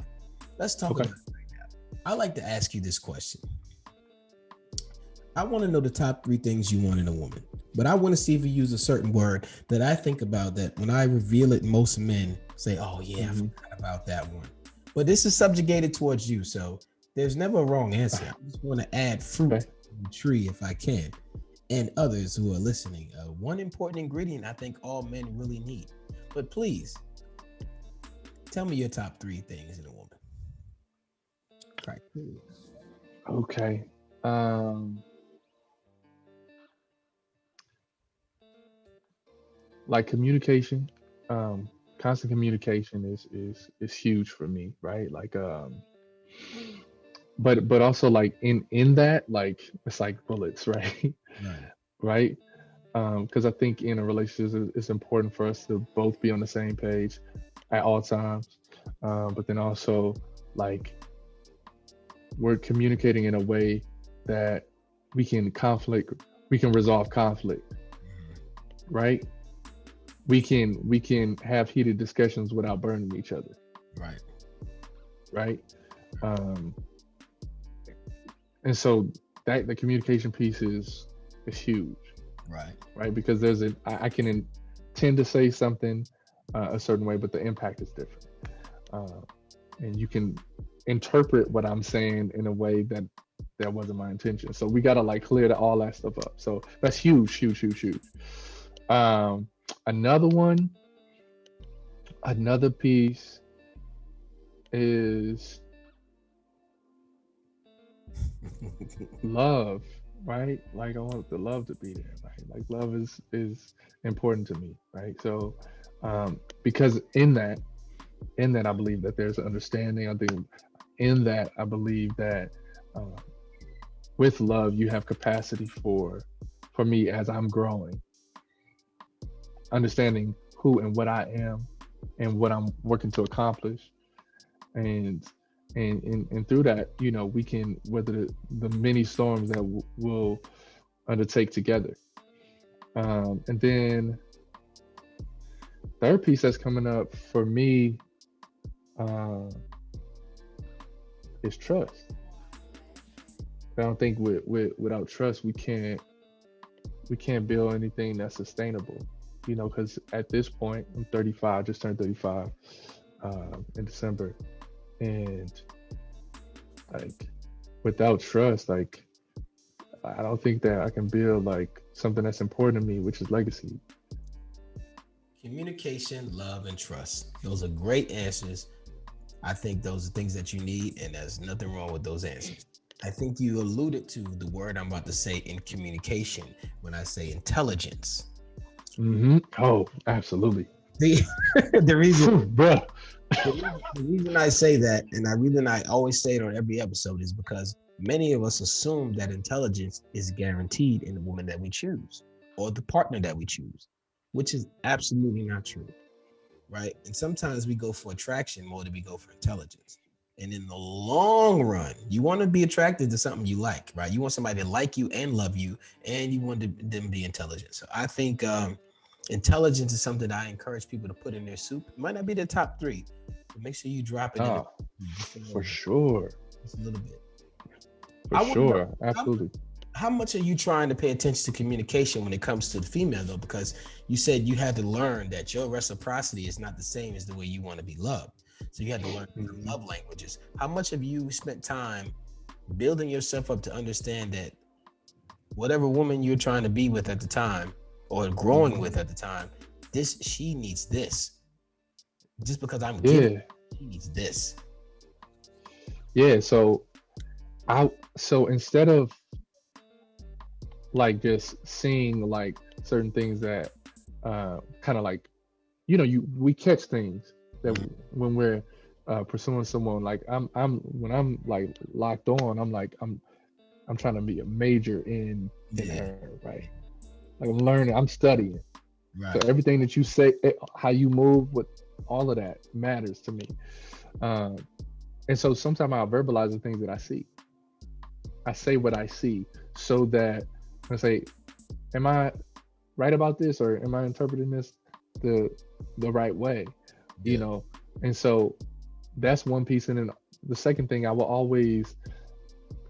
Let's talk Okay. about it right now. I like to ask you this question. I want to know the top 3 things you want in a woman, but I want to see if you use a certain word that I think about that when I reveal it, most men say, "Oh yeah, I forgot about that one." But this is subjugated towards you, so there's never a wrong answer. I just want to add fruit Okay. to the tree if I can, and others who are listening. One important ingredient I think all men really need. But please tell me your top 3 things in a woman. Criteria. Okay. Um, like communication, um, constant communication is huge for me, right? Like, but also like in that, like it's like bullets, right? Right. Right. Because I think in a relationship, it's important for us to both be on the same page at all times. But then also, like, we're communicating in a way that we can resolve conflict, right? We can have heated discussions without burning each other, Right. right? Um, and so that the communication piece is huge, Right. right? Because I can tend to say something a certain way, but the impact is different, uh, and you can interpret what I'm saying in a way that wasn't my intention. So we gotta like clear all that stuff up. So that's huge, huge, huge, huge. Um, another one, another piece is love, right? Like I want the love to be there, right? Like love is important to me, right? So because in that I believe that there's understanding. I think in that I believe that uh, with love you have capacity for me as I'm growing, understanding who and what I am and what I'm working to accomplish, and and through that, you know, we can weather the many storms that we'll undertake together. And then third piece that's coming up for me uh, is trust. I don't think without trust we can't build anything that's sustainable. You know, because at this point I'm 35, just turned 35 in December, and like without trust, like I don't think that I can build like something that's important to me, which is legacy. Communication, love, and trust. Those are great answers. I think those are things that you need, and there's nothing wrong with those answers. I think you alluded to the word I'm about to say in communication when I say intelligence. Oh, absolutely. The, the reason Bruh. the reason I say that, and I always say it on every episode, is because many of us assume that intelligence is guaranteed in the woman that we choose or the partner that we choose, which is absolutely not true, right? And sometimes we go for attraction more than we go for intelligence. And in the long run, you want to be attracted to something you like, right? You want somebody to like you and love you, and you want them to be intelligent. So I think intelligence is something that I encourage people to put in their soup. It might not be the top 3, but make sure you drop it in Oh, just a little for bit. sure. Just a little bit. For I want to know sure. Absolutely. how much are you trying to pay attention to communication when it comes to the female though? Because you said you had to learn that your reciprocity is not the same as the way you want to be loved. So you had to learn different Mhm. love languages. How much have you spent time building yourself up to understand that whatever woman you're trying to be with at the time or growing Mhm. with at the time, she needs this. Just because I'm giving, Yeah. she needs this. Yeah. So instead of like just seeing like certain things that kind of like, you know, we catch things that Mhm. when we're pursuing someone, like I'm when I'm like locked on, I'm trying to be a major in Yeah. her, right? Like I'm learning, I'm studying. So Right. everything that you say, how you move, with all of that matters to me. Um, and so sometimes I'll verbalize the things that I see. I say what I see, so that I say, "Am I right about this, or am I interpreting this the the right way?" You Good. know. And so that's one piece. And then the second thing, I will always,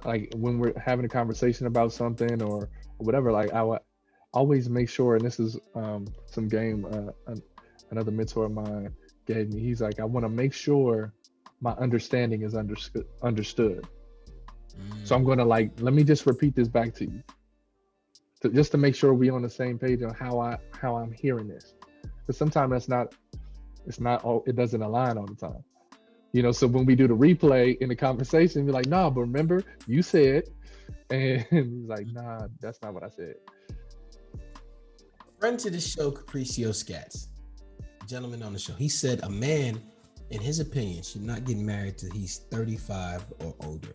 like, when we're having a conversation about something or whatever, like I would always make sure, and this is some game another mentor of mine gave me. He's like, I want to make sure my understanding is understood. So I'm Mm, going to, like, let me just repeat this back to you, just to make sure we on the same page on how I'm hearing this. Because sometimes it's not all, it doesn't align all the time. You know, so when we do the replay in the conversation, we're like, nah, but remember you said, and he's like, nah, that's not what I said. friend to the show, Capriccio Scats, gentleman on the show, he said a man, in his opinion, should not get married till he's 35 or older,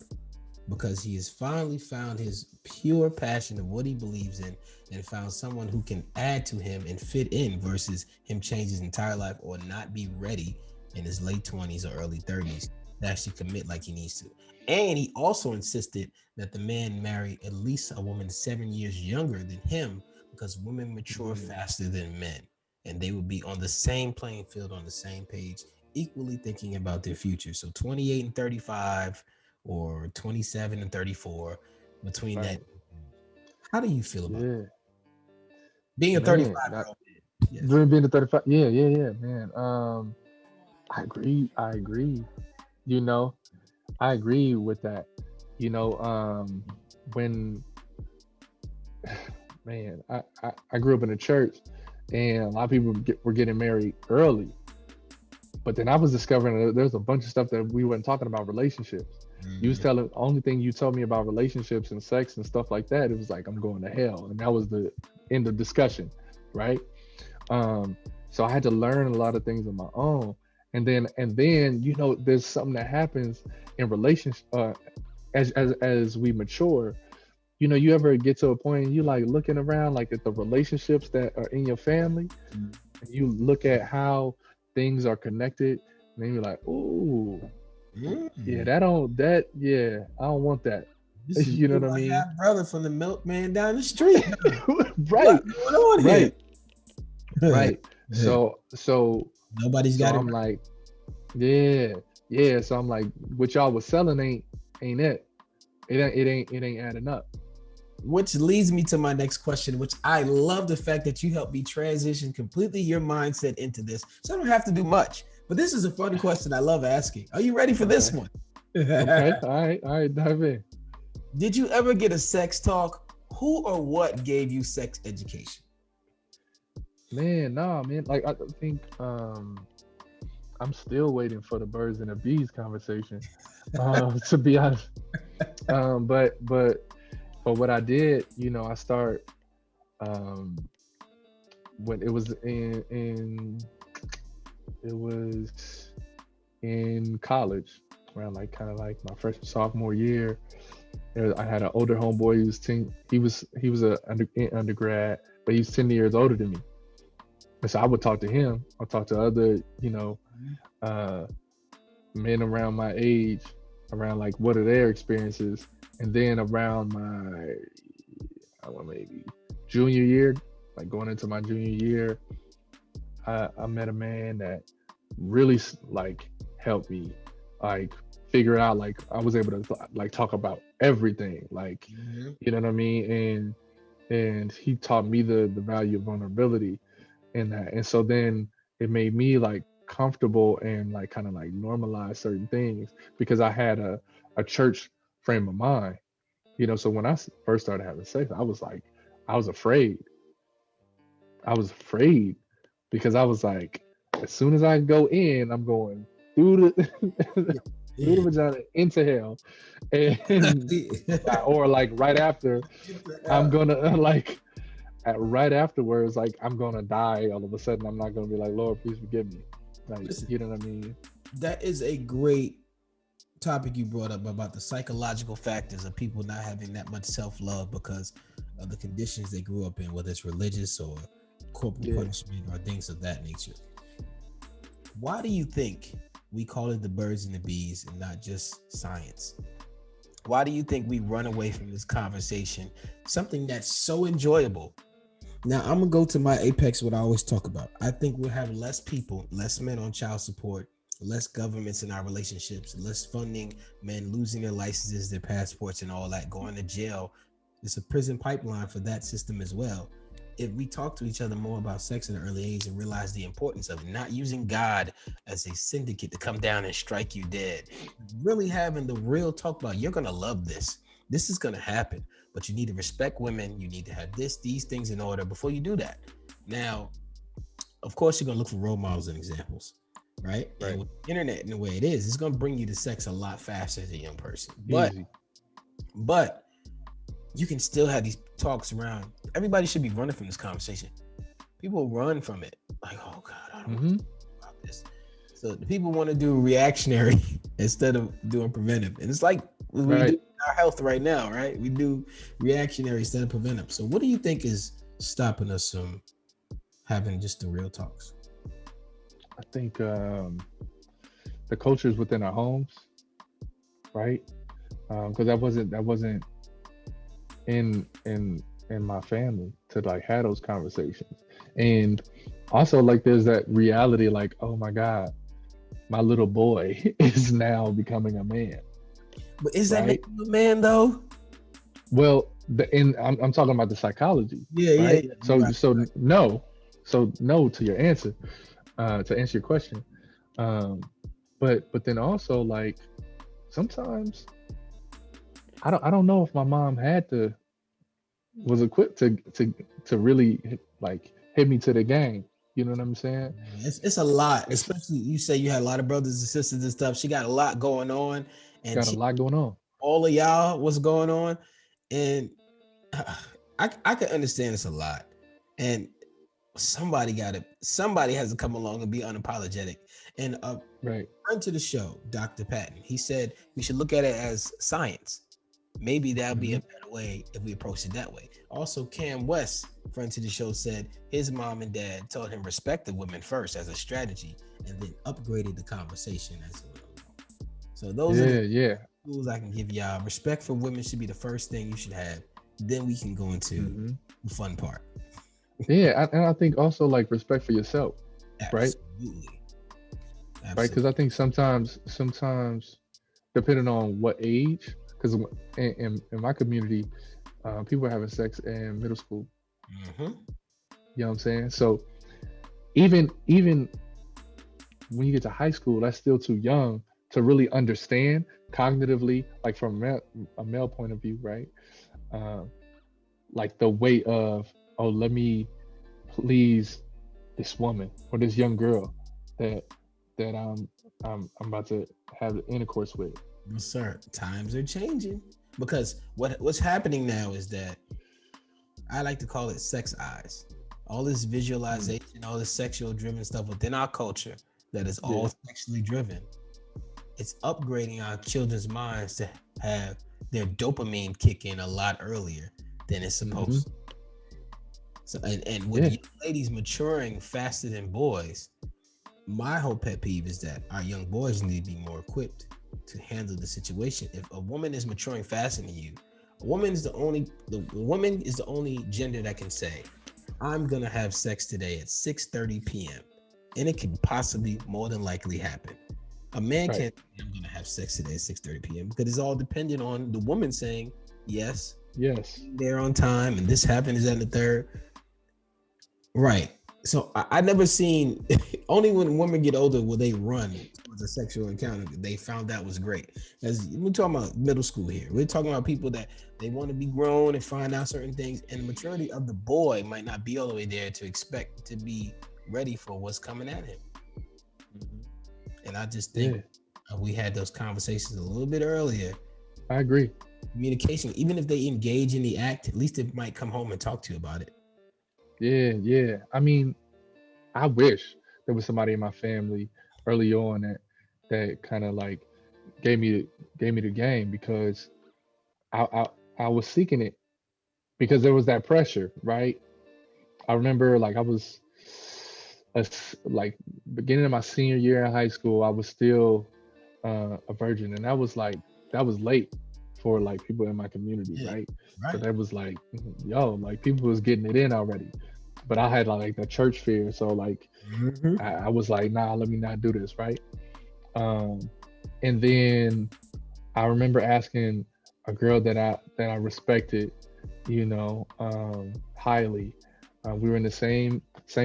because he has finally found his pure passion of what he believes in and found someone who can add to him and fit in, versus him change his entire life or not be ready in his late 20s or early 30s to actually commit like he needs to. And he also insisted that the man marry at least a woman 7 years younger than him, because women mature Mm, faster than men, and they would be on the same playing field, on the same page, equally thinking about their future. So 28 and 35, or 27 and 34, between that. right. How do you feel about it? Yeah, Being a man. 35-year-old man? Yes. During being the 35, yeah, yeah, yeah, man. I agree. I agree. You know, I agree with that. You know, when man, I grew up in a church, and a lot of people were getting married early. But then I was discovering that there's a bunch of stuff that we weren't talking about relationships. You was Mm, telling, only thing you told me about relationships and sex and stuff like that, it was like, I'm going to hell. And that was the end of discussion, right? Um, so I had to learn a lot of things on my own. And then, there's something that happens in relationships, as we mature. You ever get to a point and you like looking around, like, at the relationships that are in your family, and you look at how things are connected, and then you're like, "Ooh, yeah, mm. yeah, I don't want that." This is You know me, what I my mean? half brother from the milkman down the street. Right, What going on here? right, right. So Nobody's got it I'm like, yeah, yeah. So I'm like, what y'all was selling ain't it? It ain't adding up. right. Which leads me to my next question, which I love the fact that you helped me transition completely your mindset into this. So I don't have to do much. But this is a fun question I love asking. Are you ready for this Okay, one? okay, all right, dive in. Did you ever get a sex talk? Who or what gave you sex education? Man, nah, man. Like, I think I'm still waiting for the birds and the bees conversation. To be honest. But what I did, I start um when it was in college, around, like, kind of like my freshman sophomore year. I had an older homeboy. He was a undergrad, but he's 10 years older than me. And so I would talk to him. I'll talk to other, uh, men around my age, around, like, what are their experiences. And then around my, I don't know, maybe junior year, like going into my junior year, I met a man that really, like, helped me, like, figure out, like, I was able to, like, talk about everything, like, Mhm. you know what I mean. And he taught me the value of vulnerability in that. And so then it made me, like, comfortable and, like, kind of like normalize certain things, because I had a church frame of mind. So when I first started having sex, I was like, I was afraid. I was afraid because I was like, as soon as I go in, I'm going through the Yeah. through the Yeah. vagina into hell. And or, like, right after, Get the I'm hell. gonna like, right afterwards, like, I'm gonna die all of a sudden. I'm not gonna be like, Lord, please forgive me. Like, Listen, you know what I mean? That is a great topic you brought up about the psychological factors of people not having that much self-love because of the conditions they grew up in, whether it's religious or corporal Yeah. punishment or things of that nature. Why do you think we call it the birds and the bees and not just science? Why do you think we run away from this conversation, something that's so enjoyable? Now, I'm gonna go to my apex, what I always talk about. I think we'll have less people, less men on child support, less governments in our relationships, less funding, men losing their licenses, their passports, and all that, going to jail. It's a prison pipeline for that system as well. If we talk to each other more about sex at an early age and realize the importance of not using God as a syndicate to come down and strike you dead, really having the real talk about you're gonna love this. This is gonna happen, but you need to respect women. You need to have these things in order before you do that. Now, of course, you're gonna look for role models and examples, right? And Right. with the internet and the way it is, it's gonna bring you to sex a lot faster as a young person. Easy. But you can still have these talks around. Everybody should be running from this conversation. People run from it, like, oh God, I don't want to talk about this. So the people want to do reactionary instead of doing preventive, and it's like we do our health right now, right? We do reactionary instead of preventive. So what do you think is stopping us from having just the real talks? I think the cultures within our homes, right? Because that wasn't in my family to like have those conversations, and also like there's that reality like, oh my God, my little boy is now becoming a man, But is that right? making you a man though? Well, I'm talking about the psychology, Yeah, yeah, right? yeah. You're So right. no to your answer, to answer your question. Um, but then also like sometimes I don't know if my mom had to was equipped to really like hit me to the game. You know what I'm saying? It's a lot, It's especially you say you had a lot of brothers and sisters and stuff. She got a lot going on, and got a she lot going on. all of y'all what's going on, and I can understand it's a lot, and somebody has to come along and be unapologetic. And a Right. friend to the show, Dr. Patton, he said we should look at it as science. Maybe that'll be Hmm. a better way if we approach it that way. Also, Cam West, friend to the show, said his mom and dad told him respect the women first as a strategy and then upgraded the conversation as it went along. So those are the Yeah, yeah. tools I can give y'all. Respect for women should be the first thing you should have. Then we can go into Hmm. the fun part. Yeah, and I think also like respect for yourself, right? Absolutely. Right, because Absolutely. I think sometimes depending on what age, because in my community, people are having sex in middle school. Mm-hmm. You know what I'm saying? So even when you get to high school, that's still too young to really understand cognitively, like from a male point of view, right? Um, like the weight of, oh, let me please this woman or this young girl that I'm about to have intercourse with. Yes, sir. Times are changing because what's happening now is that I like to call it sex eyes. All this Mm, visualization, all this sexual driven stuff within our culture that is yeah. all sexually driven. It's upgrading our children's minds to have their dopamine kick in a lot earlier than it's Hmm. supposed to. So and with Yeah. young ladies maturing faster than boys, my whole pet peeve is that our young boys need to be more equipped to handle the situation. If a woman is maturing faster than you, the woman is the only gender that can say, "I'm gonna have sex today at 6:30 p.m." and it can possibly more than likely happen. A man Right. can't say, "I'm gonna have sex today at 6:30 p.m." because it's all dependent on the woman saying yes, Yes. there on time, and this happened, is that the third. Right. So I never seen only when women get older will they run towards a sexual encounter. They found that was great. As we're talking about middle school here, we're talking about people that they want to be grown and find out certain things, and the maturity of the boy might not be all the way there to expect to be ready for what's coming at him. Hmm. And I just think Yeah. we had those conversations a little bit earlier. I agree. Communication, even if they engage in the act, at least they might come home and talk to you about it. Yeah. Yeah. I mean, I wish there was somebody in my family early on that that kind of like gave me the game, because I was seeking it because there was that pressure, right? I remember like I was like beginning of my senior year in high school, I was still a virgin, and that was late for like people in my community, Yeah, right? So right. that was like, yo, like people was getting it in already, but I had like the church fear, so like Hmm. I was like, nah, let me not do this, right? Um, and then I remember asking a girl that I respected, highly. We were in the same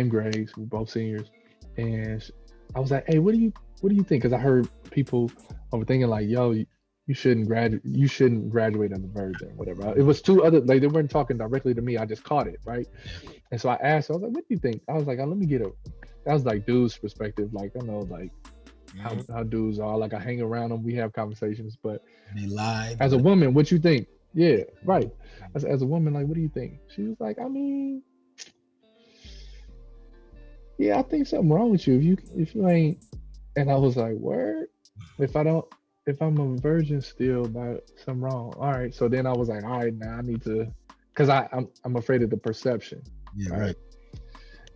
grades, we were both seniors, and I was like, "Hey, what do you think?" Because I heard people over thinking like, "Yo, you shouldn't graduate as a virgin, whatever." It was two other, like they weren't talking directly to me. I just caught it, right? And so I asked, I was like, "What do you think?" I was like, "Let me get a." That was like dude's perspective, like I know like Hmm. how dudes are. Like I hang around them, we have conversations, but They lied. as a woman, what you think? Yeah, right. As a woman, like, what do you think? She was like, I mean, yeah, I think something wrong with you if you ain't. And I was like, word. If I don't, if I'm a virgin still, but something wrong. All right. So then I was like, all right, now I need to, because I'm afraid of the perception, Yeah, right? right.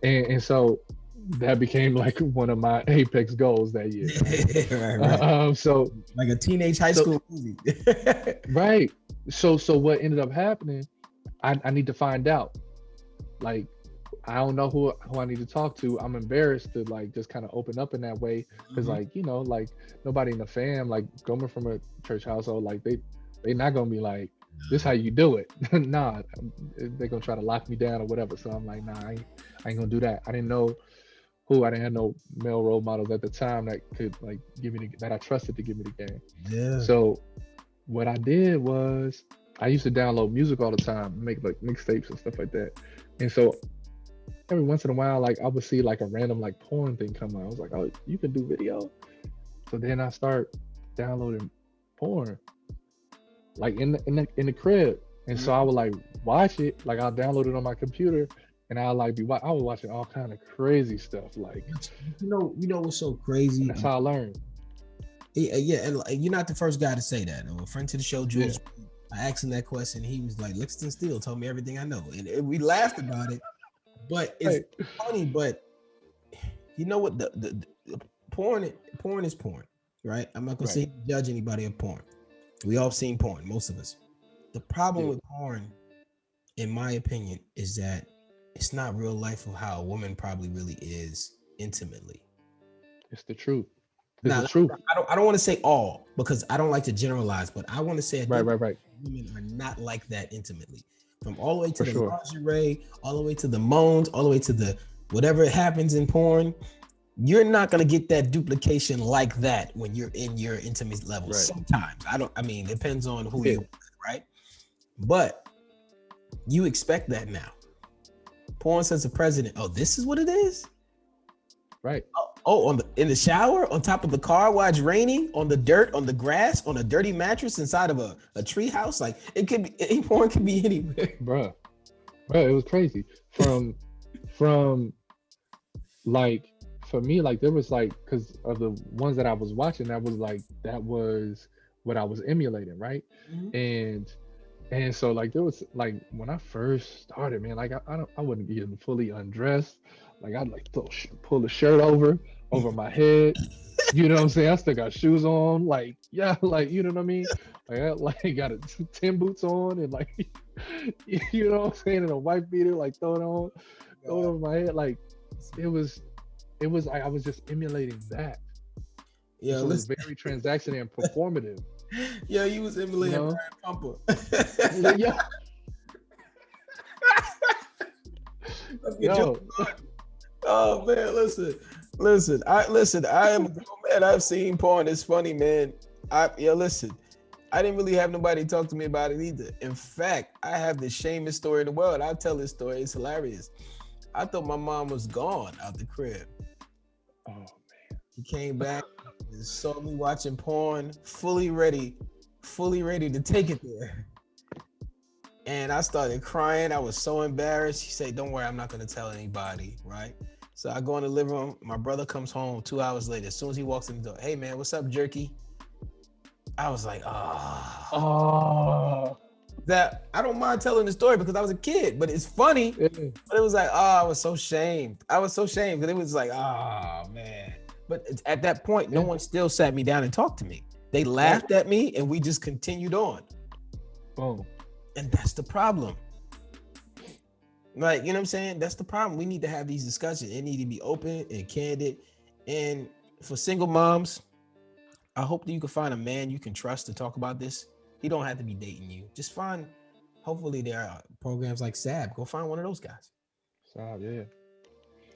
And so that became like one of my apex goals that year, right? Right, right. So Like a teenage high so school movie. right. So what ended up happening? I need to find out. Like I don't know who I need to talk to. I'm embarrassed to like just kind of open up in that way because Mhm. like like nobody in the fam, like coming from a church household, like they not gonna be like this how you do it. Nah, they're gonna try to lock me down or whatever. So I'm like, nah, I ain't gonna do that. I didn't know who. I didn't have no male role models at the time that could like give me that I trusted to give me the game. Yeah. So what I did was I used to download music all the time, make like mixtapes and stuff like that. And so every once in a while, like I would see like a random like porn thing come on. I was like, oh, you can do video. So then I start downloading porn, like in the crib. And so I Mhm. would like watch it, like I'll download it on my computer, and I'll like I was watching all kind of crazy stuff, like, You know what's so and crazy? that's how I learned. Yeah, yeah, and like, you're not the first guy to say that. A friend to the show, Yeah, Jules, I asked him that question. He was like, "Lexington Steele told me everything I know," and we laughed about it. But it's right, funny. But you know what? The porn is porn, right? I'm not gonna right, say judge anybody of porn. We all seen porn, most of us. The problem yeah, with porn, in my opinion, is that it's not real life of how a woman probably really is intimately. it's the truth. It's the Now, truth. I don't want to say all because I don't like to generalize, but I want to say a Right, good right, right, women are not like that intimately. From all the way to for the sure. lingerie, all the way to the moans, all the way to the whatever happens in porn, you're not gonna get that duplication like that when you're in your intimate level. Right. Sometimes I don't. I mean, depends on who Yeah. you, right? But you expect that now. Porn says the president. Oh, this is what it is. Right. Oh, on the in the shower, on top of the car while it's raining, on the dirt, on the grass, on a dirty mattress inside of a tree house. Like it could be, any porn could be anywhere. Bruh. Bruh, it was crazy. From like for me, like there was like because of the ones that I was watching, that was what I was emulating, right? Mhm. And so like there was like when I first started, man, like I wouldn't be even fully undressed. Like I'd like pull the shirt over my head. You know what I'm saying? I still got shoes on, like yeah, like you know what I mean? Like I like got a tin boots on and like you know what I'm saying, and a white beater, like throw it over my head. Like it was like I was just emulating that. And Yo, so it was listen, very transactional and performative, yo, you was you emulating know? Brian Pumper. Yo, Let's get your. yo, Oh man, listen. I am a grown man. I've seen porn. It's funny, man. Listen. I didn't really have nobody talk to me about it either. In fact, I have the shamest story in the world. I'll tell this story. It's hilarious. I thought my mom was gone out the crib. oh, She came back and saw me watching porn, fully ready to take it there. And I started crying. I was so embarrassed. She said, "Don't worry, I'm not gonna tell anybody." Right? So I go in the living room. My brother comes home 2 hours later. As soon as he walks in the door, hey man, what's up, jerky? I was like, Oh, that I don't mind telling the story because I was a kid, but it's funny. yeah, But it was like, I was so shamed. I was so shamed because it was like, man. But at that point, no yeah, one still sat me down and talked to me. They right. laughed at me and we just continued on. Boom. And that's the problem. Like, you know what I'm saying? That's the problem. We need to have these discussions. It need to be open and candid. And for single moms, I hope that you can find a man you can trust to talk about this. He don't have to be dating you. Just find, hopefully there are programs like S.A.A.B. Go find one of those guys. So, yeah, yeah,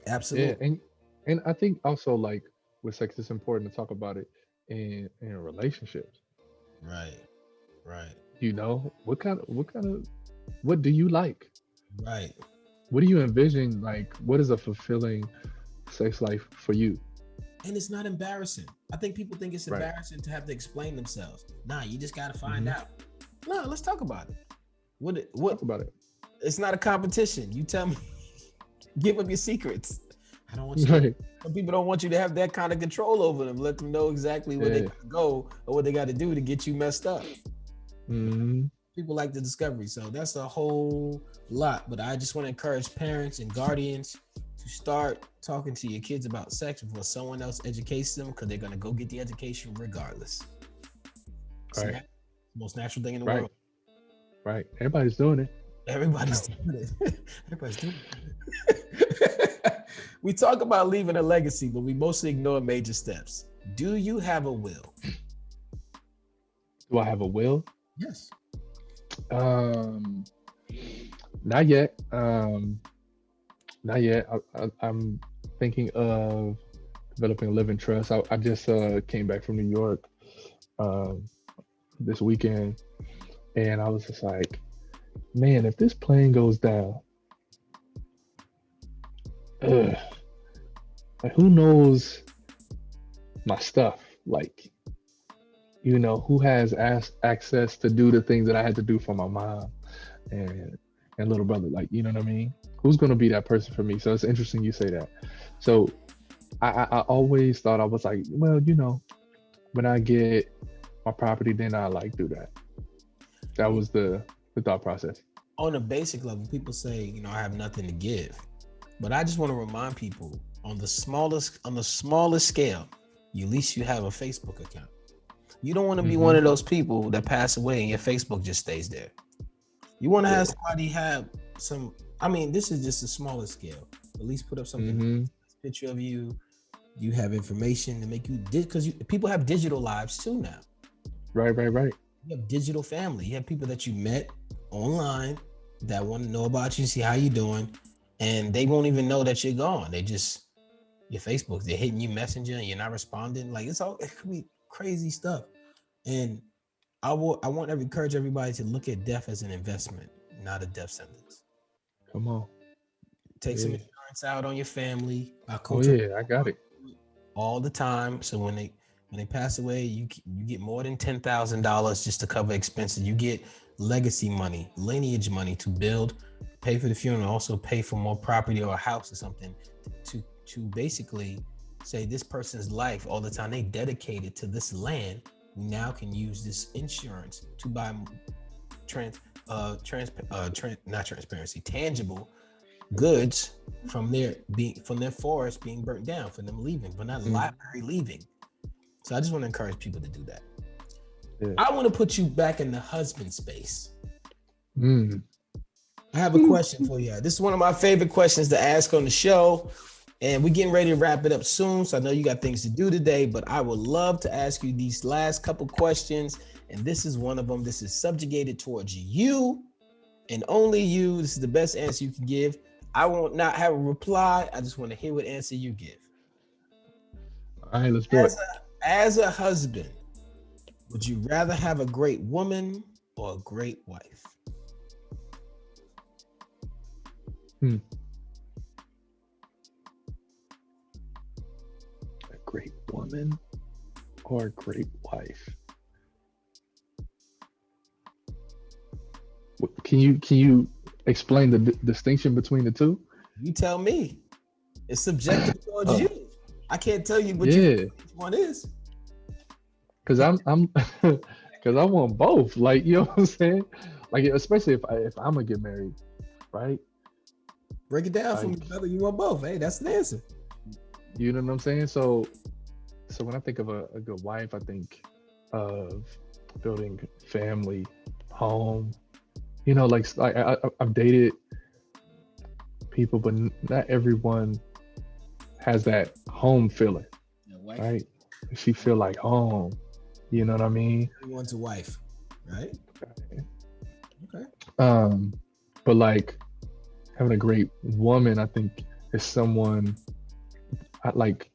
Absolutely. and I think also like with sex, it's important to talk about it in relationships. Right. Right. You know, what do you like? Right. What do you envision? Like, what is a fulfilling sex life for you? And it's not embarrassing. I think people think it's Right. embarrassing to have to explain themselves. Nah, you just gotta find Hmm. out. No, let's talk about it. Talk What about it. it's not a competition. You tell me, give them your secrets. I don't want you to Right. some people don't want you to have that kind of control over them. Let them know exactly where they Yeah. gotta go or what they gotta do to get you messed up. Hmm. People like the discovery. So that's a whole lot. But I just want to encourage parents and guardians to start talking to your kids about sex before someone else educates them, because they're going to go get the education regardless. It's Right. the most natural thing in the Right. world. Right. Everybody's doing it. Everybody's doing it. Everybody's doing it. We talk about leaving a legacy, but we mostly ignore major steps. Do you have a will? Do I have a will? Yes. Um, Not yet. Not yet. I'm thinking of developing a living trust. I just came back from New York um, this weekend, and I was just like, man, if this plane goes down, ugh, like who knows my stuff? Like, you know, who has access to do the things that I had to do for my mom and little brother? Like, you know what I mean? Who's gonna be that person for me? So it's interesting you say that. So I always thought I was like, well, you know, when I get my property, then I like do that. That was the thought process. On a basic level, people say, I have nothing to give. But I just want to remind people on the smallest scale, at least you have a Facebook account. You don't want to be one Hmm. of those people that pass away and your Facebook just stays there. You want to Yeah. have somebody have some, this is just the smallest scale. At least put up something, Hmm. picture of you. You have information to make you, because people have digital lives too now. Right. Right. Right. You have digital family. You have people that you met online that want to know about you, see how you doing, and they won't even know that you're gone. They just your Facebook, they're hitting you messenger and you're not responding. Like it could be crazy stuff. And I want to encourage everybody to look at death as an investment, not a death sentence. Come on. Take some Yeah. insurance out on your family. I Oh coach them yeah, I got it. all the time. So when they pass away, you get more than $10,000 just to cover expenses. You get legacy money, lineage money to build, pay for the funeral, also pay for more property or a house or something to basically say this person's life all the time they dedicated to this land. We now can use this insurance to buy not transparency, tangible goods from their forest being burnt down, for them leaving, but not Mm, library leaving. So I just want to encourage people to do that. yeah. I want to put you back in the husband space. Mm. I have a question for you. This is one of my favorite questions to ask on the show. And we're getting ready to wrap it up soon. So I know you got things to do today, but I would love to ask you these last couple questions. And this is one of them. This is subjugated towards you and only you. This is the best answer you can give. I won't not have a reply. I just want to hear what answer you give. All right, let's do it. As a husband, would you rather have a great woman or a great wife? Hmm. A great woman or a great wife? Can you explain the distinction between the two? You tell me. It's subjective towards Uh, you. I can't tell you what yeah, each one is. because I'm because I want both. Like, you know what I'm saying? Like, especially if I'm gonna get married, right? Break it down for me, Like, brother. You want both? Hey, that's the answer. you know what I'm saying? So when I think of a good wife, I think of building family, home. You know, like I've dated people, but not everyone has that home feeling, Your wife. right? She feel like home. You know what I mean? Everyone's a wife, right? Okay. Um, but like having a great woman, I think is someone like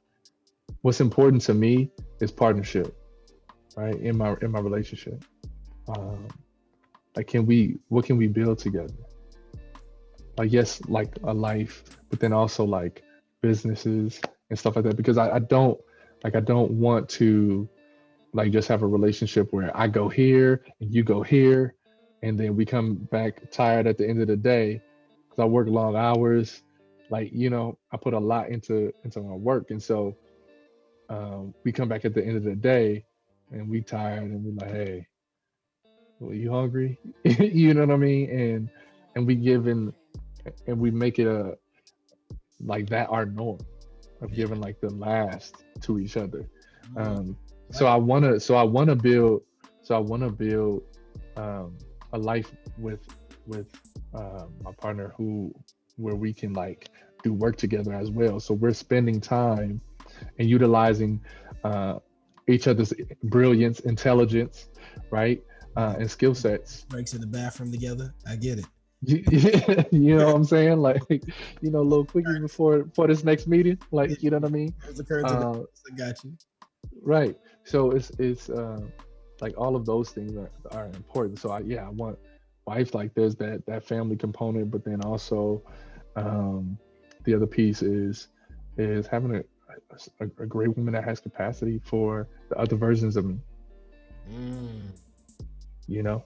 what's important to me is partnership, right? In my relationship. Um, like what can we build together? Like yes, like a life, but then also like businesses and stuff like that. Because I don't want to like just have a relationship where I go here and you go here, and then we come back tired at the end of the day because I work long hours. Like, you know, I put a lot into my work, and so we come back at the end of the day and we tired and we like, hey, well, you hungry? You know what I mean? And we give in and we make it a like that our norm of Yeah. giving like the last to each other. Mm, Um, so right. I wanna build a life with my partner who where we can like do work together as well. So we're spending time and utilizing uh, each other's brilliance, intelligence, right, and skill sets. Breaks in the bathroom together. I get it. You know what I'm saying? Like, you know, little quickies before this next meeting. Like, you know what I mean? Those occurrences of the Uh, I got you. right. So it's like all of those things are important. So I want wife like there's that family component, but then also um, the other piece is having a great woman that has capacity for the other versions of me. Mm, You know,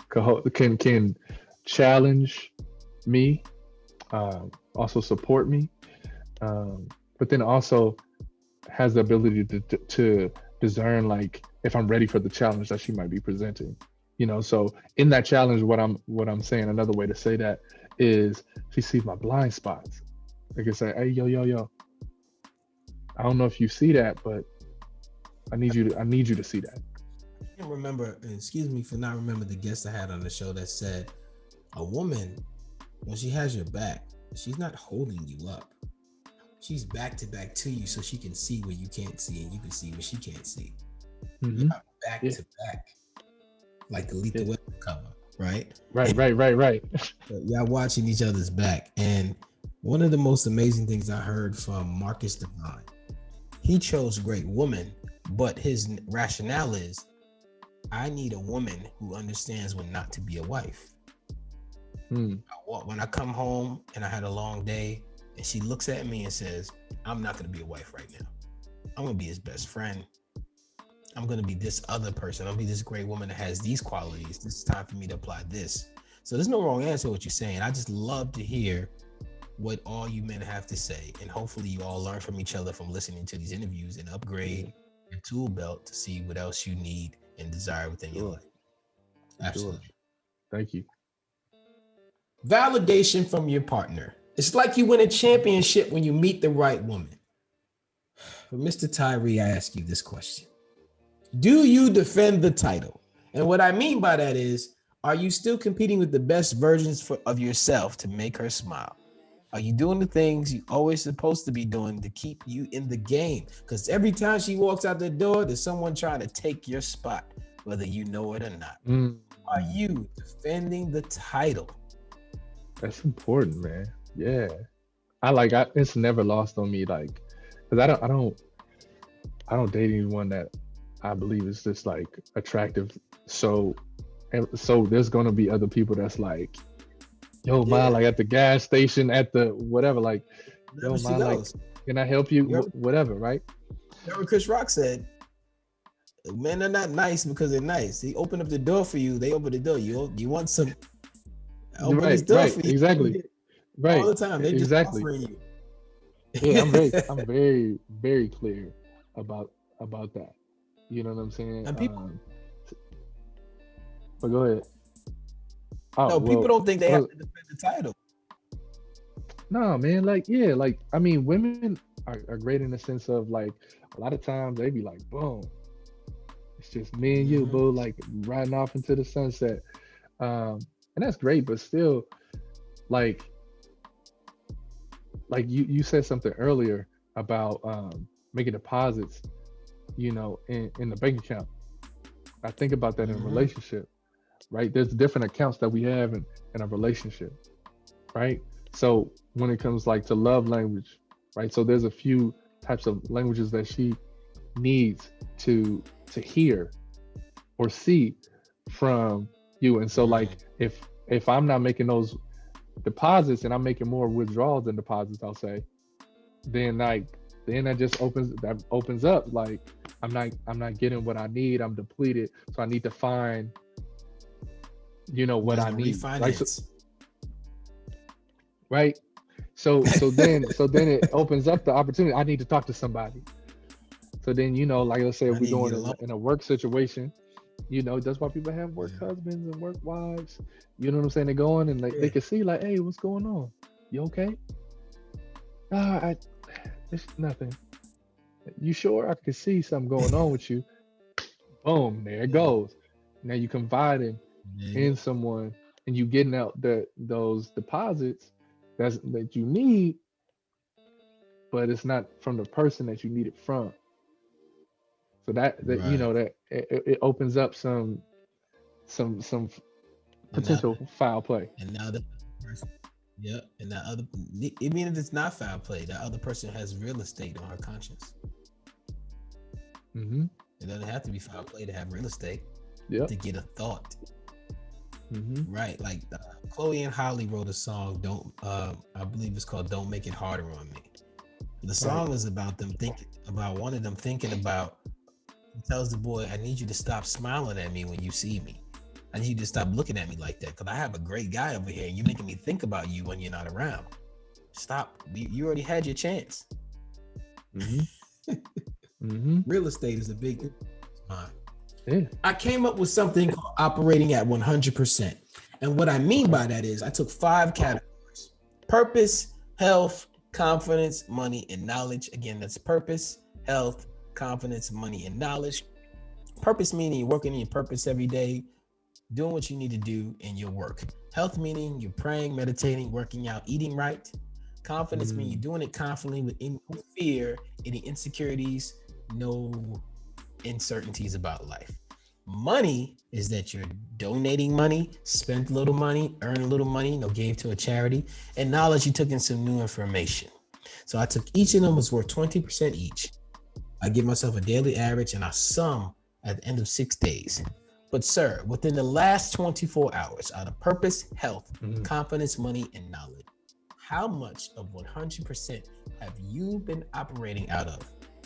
can challenge me, also support me, but then also has the ability to discern like if I'm ready for the challenge that she might be presenting. You know, so in that challenge, what I'm saying, another way to say that is she sees my blind spots. Like I say, hey, yo, I don't know if you see that, but I need you to see that. I can't remember, and excuse me for not remembering the guest I had on the show that said a woman, when she has your back, she's not holding you up. She's back to back to you so she can see where you can't see and you can see where she can't see. Y'all Hmm. back Yeah, to back, like the Lethal yeah. Weapon cover, right? Right, And right. y'all watching each other's back. And one of the most amazing things I heard from Marcus Divine, he chose great woman, but his rationale is I need a woman who understands when not to be a wife. Hmm. When I come home and I had a long day and she looks at me and says, I'm not going to be a wife right now. I'm going to be his best friend. I'm going to be this other person. I'm going to be this great woman that has these qualities. This is time for me to apply this. So there's no wrong answer to what you're saying. I just love to hear what all you men have to say. And hopefully you all learn from each other from listening to these interviews and upgrade your tool belt to see what else you need and desire within your Sure, life. sure. Absolutely. Thank you. Validation from your partner. It's like you win a championship when you meet the right woman. For Mr. Tyree, I ask you this question. Do you defend the title? And what I mean by that is, are you still competing with the best versions of yourself to make her smile? Are you doing the things you always supposed to be doing to keep you in the game? Because every time she walks out the door, there's someone trying to take your spot, whether you know it or not. Mm, Are you defending the title? that's important, man. Yeah. It's never lost on me, like, because I don't date anyone that I believe is just like attractive. So, and so there's gonna be other people that's like, yo, man, Yeah, like at the gas station, at the whatever, like, wherever yo, she man, like, goes. can I help you? Remember, Whatever, right? remember Chris Rock said, men are not nice because they're nice. They open up the door for you. They open the door. You want some, open this door Right, for you. exactly, All right, the time. They're just exactly. offering you. Yeah, I'm very, very clear about that. You know what I'm saying? And people, But go ahead. Oh no, people well, don't think they have to defend the title. no, man. Like, yeah, like I mean, women are great in the sense of like a lot of times they be like, boom, it's just me and you, Hmm. boo, like riding off into the sunset. Um, and that's great, but still, like you said something earlier about making deposits, in the bank account. I think about that in a Hmm. relationship, right? There's different accounts that we have in a relationship, right? So when it comes like to love language, right? So there's a few types of languages that she needs to hear or see from you. And so like Hmm. if I'm not making those deposits and I'm making more withdrawals than deposits, I'll say, then like then that opens up like I'm not getting what I need. I'm depleted. So I need to find, You what guys I gonna need. Right. So refinance? right. So then it opens up the opportunity. I need to talk to somebody. So then, like let's say if I we're need to doing get a it loan. in a work situation, that's why people have work Yeah. husbands and work wives. You know what I'm saying? They go on and they Yeah. can see like, hey, what's going on? You okay? I it's nothing. You sure? I can see something going on with you. Boom, there it Yeah. goes. Now you confiding There you in go. someone and you getting out those deposits that you need, but it's not from the person that you need it from. So that Right. that it opens up some And now, potential foul play. and now the person, yep. And that other, even if it's not foul play, that other person has real estate on her conscience. Hmm. It doesn't have to be foul play to have real estate, Yep. to get a thought. Hmm. Right. Like Chloe and Holly wrote a song. Don't I believe it's called "Don't Make It Harder on Me." The Right. song is about them thinking about one of them thinking about. He tells the boy, "I need you to stop smiling at me when you see me. I need you to stop looking at me like that because I have a great guy over here, and you're making me think about you when you're not around. Stop. You already had your chance." Hmm. Hmm. Real estate is a big mine. Yeah. I came up with something called operating at 100%. And what I mean Okay. by that is I took 5 categories: purpose, health, confidence, money, and knowledge. Again, that's purpose, health, confidence, money, and knowledge. Purpose meaning you're working in your purpose every day, doing what you need to do in your work. Health meaning you're praying, meditating, working out, eating right. Confidence meaning you're Mm. doing it confidently with no fear, any insecurities, no uncertainties about life. Money is that you're donating money, spent a little money, earned a little money, gave to a charity. And knowledge, you took in some new information. So I took each of them was worth 20% each. I give myself a daily average and I sum at the end of 6 days. But, sir, within the last 24 hours, out of purpose, health, Hmm. confidence, money, and knowledge, how much of 100% have you been operating out of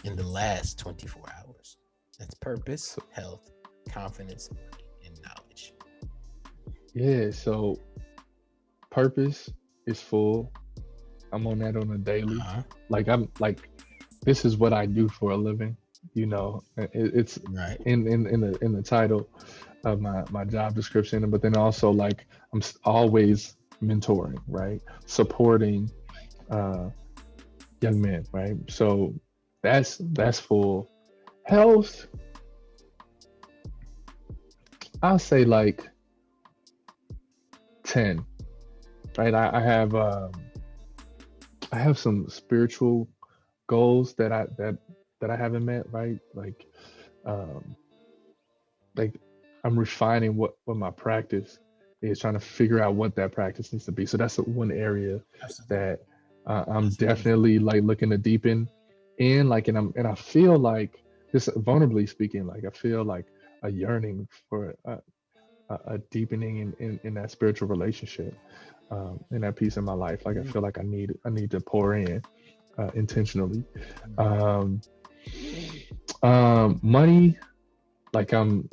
in the last 24 hours? That's purpose, So health, confidence, money, and knowledge. yeah. So purpose is full. I'm on that on a daily. Uh-huh. Like I'm like this is what I do for a living. It's Right. in the title of my job description, but then also like always mentoring, right? Supporting uh, young men, right? So that's full. Health, I'll say like 10, right? I have some spiritual goals that I haven't met, right? Um, like I'm refining what my practice is, trying to figure out what that practice needs to be. So that's one area Absolutely. that I'm That's beautiful. definitely like looking to deepen in, like, and I feel like, just vulnerably speaking, like I feel like a yearning for a deepening in that spiritual relationship, in that piece in my life. Like I Mm, feel like I need to pour in intentionally. mm, Um, money, like I'm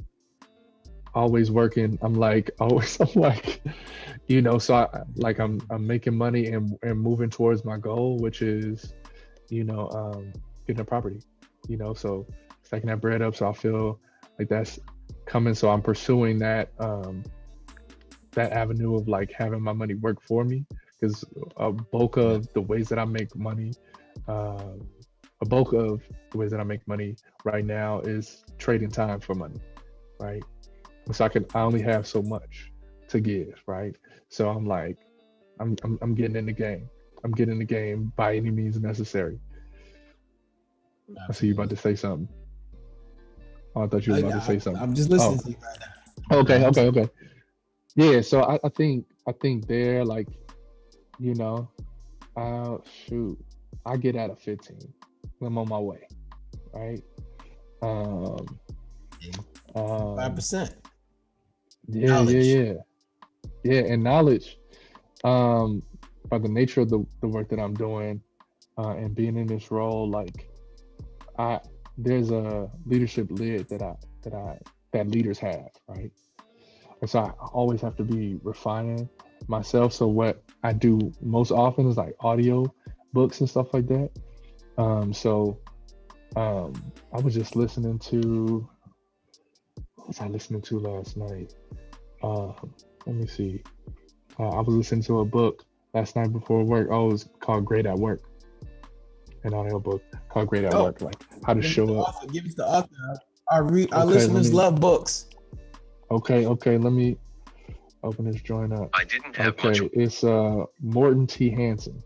always working. I'm like always. I'm like, so I'm making money and moving towards my goal, which is getting a property, so stacking that bread up. So I feel like that's coming. So I'm pursuing that avenue of like having my money work for me, because a bulk Yeah. of the ways that I make money, uh, a bulk of the ways that I make money right now is trading time for money, right? So I only have so much to give, right? So I'm like, I'm getting in the game. I'm getting in the game by any means necessary. I see you about Absolutely. to say something. Oh, I thought you were about to say something. I'm just Oh, listening to you right now. okay, Uh-huh. okay, okay. Yeah, so I think they're like, you know, shoot, I get out of 15. I'm on my way, right? Um, um, 5%. yeah, yeah, Knowledge. yeah, yeah, and knowledge. Um, by the nature of the work that I'm doing, and being in this role, like I there's a leadership lid that I that leaders have, right? And so I always have to be refining myself. So what I do most often is like audio books and stuff like that. So um, I was just listening to what was I listening to last night? Uh, let me see. I was listening to a book last night before work. Oh, it was called Great at Work, an audio book called Great at Oh, Work, like how to give us the show up. author. Give us the author. Our Okay, let listeners me. love books. Okay, let me open this joint up. I didn't have much. Okay, it's Morton T. Hansen.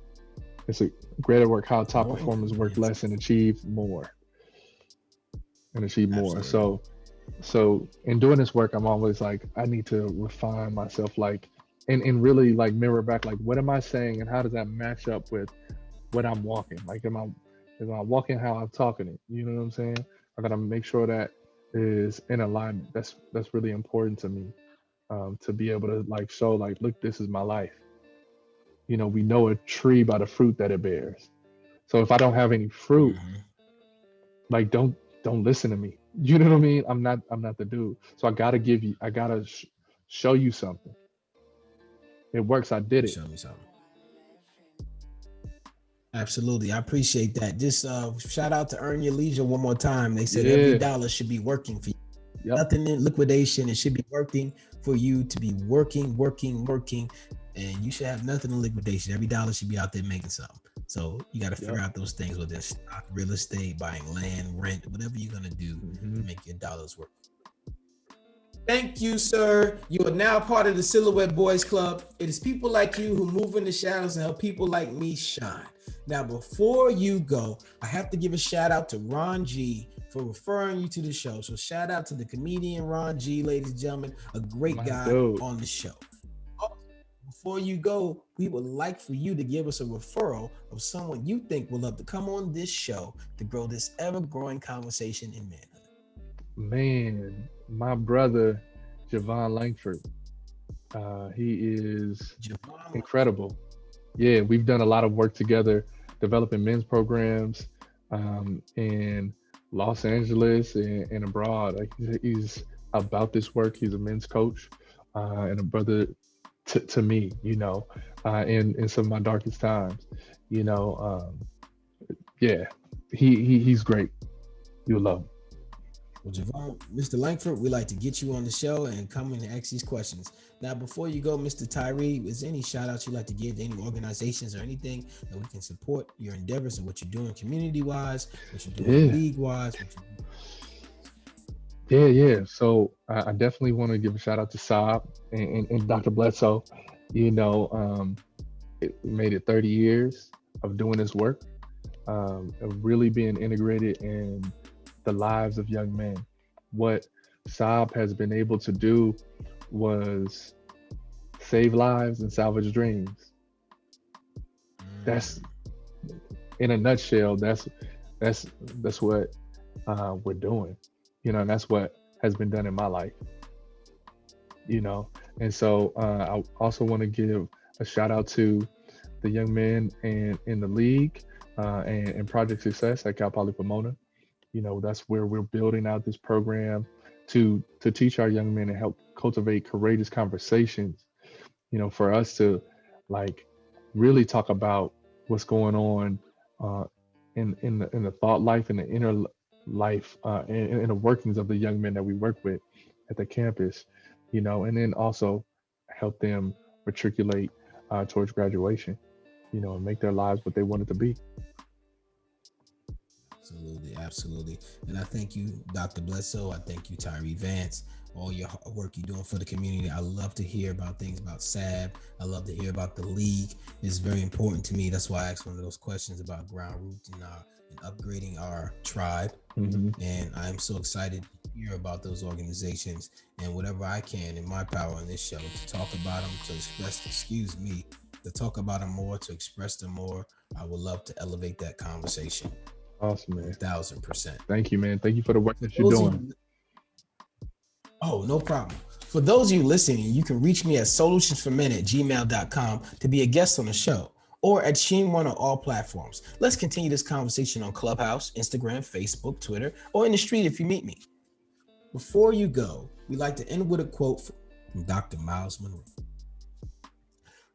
It's a Great at Work: How Top Morton Performers Work Hands. Less and Achieve More. And achieve more. Absolutely. So in doing this work, I'm always like, I need to refine myself, like, and really like mirror back, like, what am I saying and how does that match up with what I'm walking? Like, am I walking how I'm talking it? You know what I'm saying? I gotta make sure that is in alignment. That's really important to me. To be able to like show, like, look, this is my life. We know a tree by the fruit that it bears. So if I don't have any fruit, Hmm. like, don't listen to me. You know what I mean? I'm not the dude. So I gotta show you something. It works. I did it. Show me something. Absolutely. I appreciate that. Just shout out to Earn Your Leisure one more time. They said every Yeah. dollar should be working for you. Yep. Nothing in liquidation. It should be working for you to be working, working, working. And you should have nothing in liquidation. Every dollar should be out there making something. So you got to figure Yep. out those things, whether it's stock, real estate, buying land, rent, whatever you're going to do Hmm. to make your dollars work. Thank you, sir. You are now part of the Silhouette Boys Club. It is people like you who move in the shadows and help people like me shine. Now, before you go, I have to give a shout out to Ron G for referring you to the show. So, shout out to the comedian Ron G, ladies and gentlemen, a great My guy dude. on the show. Also, before you go, we would like for you to give us a referral of someone you think will love to come on this show to grow this ever growing conversation in manhood. Man, my brother, Javon Langford. He is Javon. incredible. Yeah, we've done a lot of work together, developing men's programs, in Los Angeles and abroad. Like, he's about this work. He's a men's coach, and a brother to me. In some of my darkest times. You know, yeah, he's great. You'll love him. Well, Javon, Mr. Langford, we like to get you on the show and come in and ask these questions. Now, before you go, Mr. Tyree, is there any shout outs you'd like to give to any organizations or anything that we can support your endeavors and what you're doing community wise, what you're doing Yeah, league wise? yeah. So I definitely want to give a shout out to Saab and Dr. Bledsoe. It made it 30 years of doing this work, of really being integrated in the lives of young men. What Saab has been able to do was save lives and salvage dreams. That's, in a nutshell. That's what we're doing. And that's what has been done in my life. And so I also want to give a shout out to the young men and in the league, and Project Success at Cal Poly Pomona. That's where we're building out this program to teach our young men and help cultivate courageous conversations. For us to, like, really talk about what's going on, uh, in the thought life and the inner life, in the workings of the young men that we work with at the campus, and then also help them matriculate towards graduation, and make their lives what they want it to be. Absolutely, absolutely. And I thank you, Dr. Bledsoe. I thank you, Tyree Vance, all your work you're doing for the community. I love to hear about things about S.A.A.B. I love to hear about the league. It's very important to me. That's why I asked one of those questions about ground roots and upgrading our tribe. Hmm. And I'm so excited to hear about those organizations and whatever I can in my power on this show to talk about them, to express, excuse me, to talk about them more, to express them more. I would love to elevate that conversation. Awesome, man. 1000%. Thank you, man. Thank you for the work For that you're those of doing. you, oh, no problem. For those of you listening, you can reach me at soulutionsformen@gmail.com to be a guest on the show or at Sheen One on all platforms. Let's continue this conversation on Clubhouse, Instagram, Facebook, Twitter, or in the street if you meet me. Before you go, we like to end with a quote from Dr. Miles Monroe.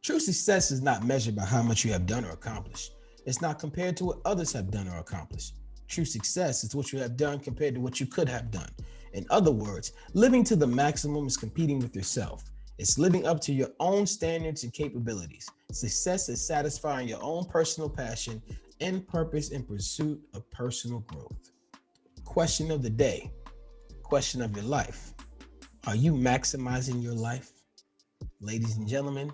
True success is not measured by how much you have done or accomplished. It's not compared to what others have done or accomplished. True success is what you have done compared to what you could have done. In other words, living to the maximum is competing with yourself. It's living up to your own standards and capabilities. Success is satisfying your own personal passion and purpose in pursuit of personal growth. Question of the day, question of your life. Are you maximizing your life? Ladies and gentlemen,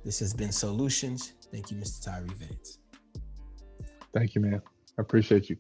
this has been SOULutions. Thank you, Mr. Tyree Vance. Thank you, man. I appreciate you.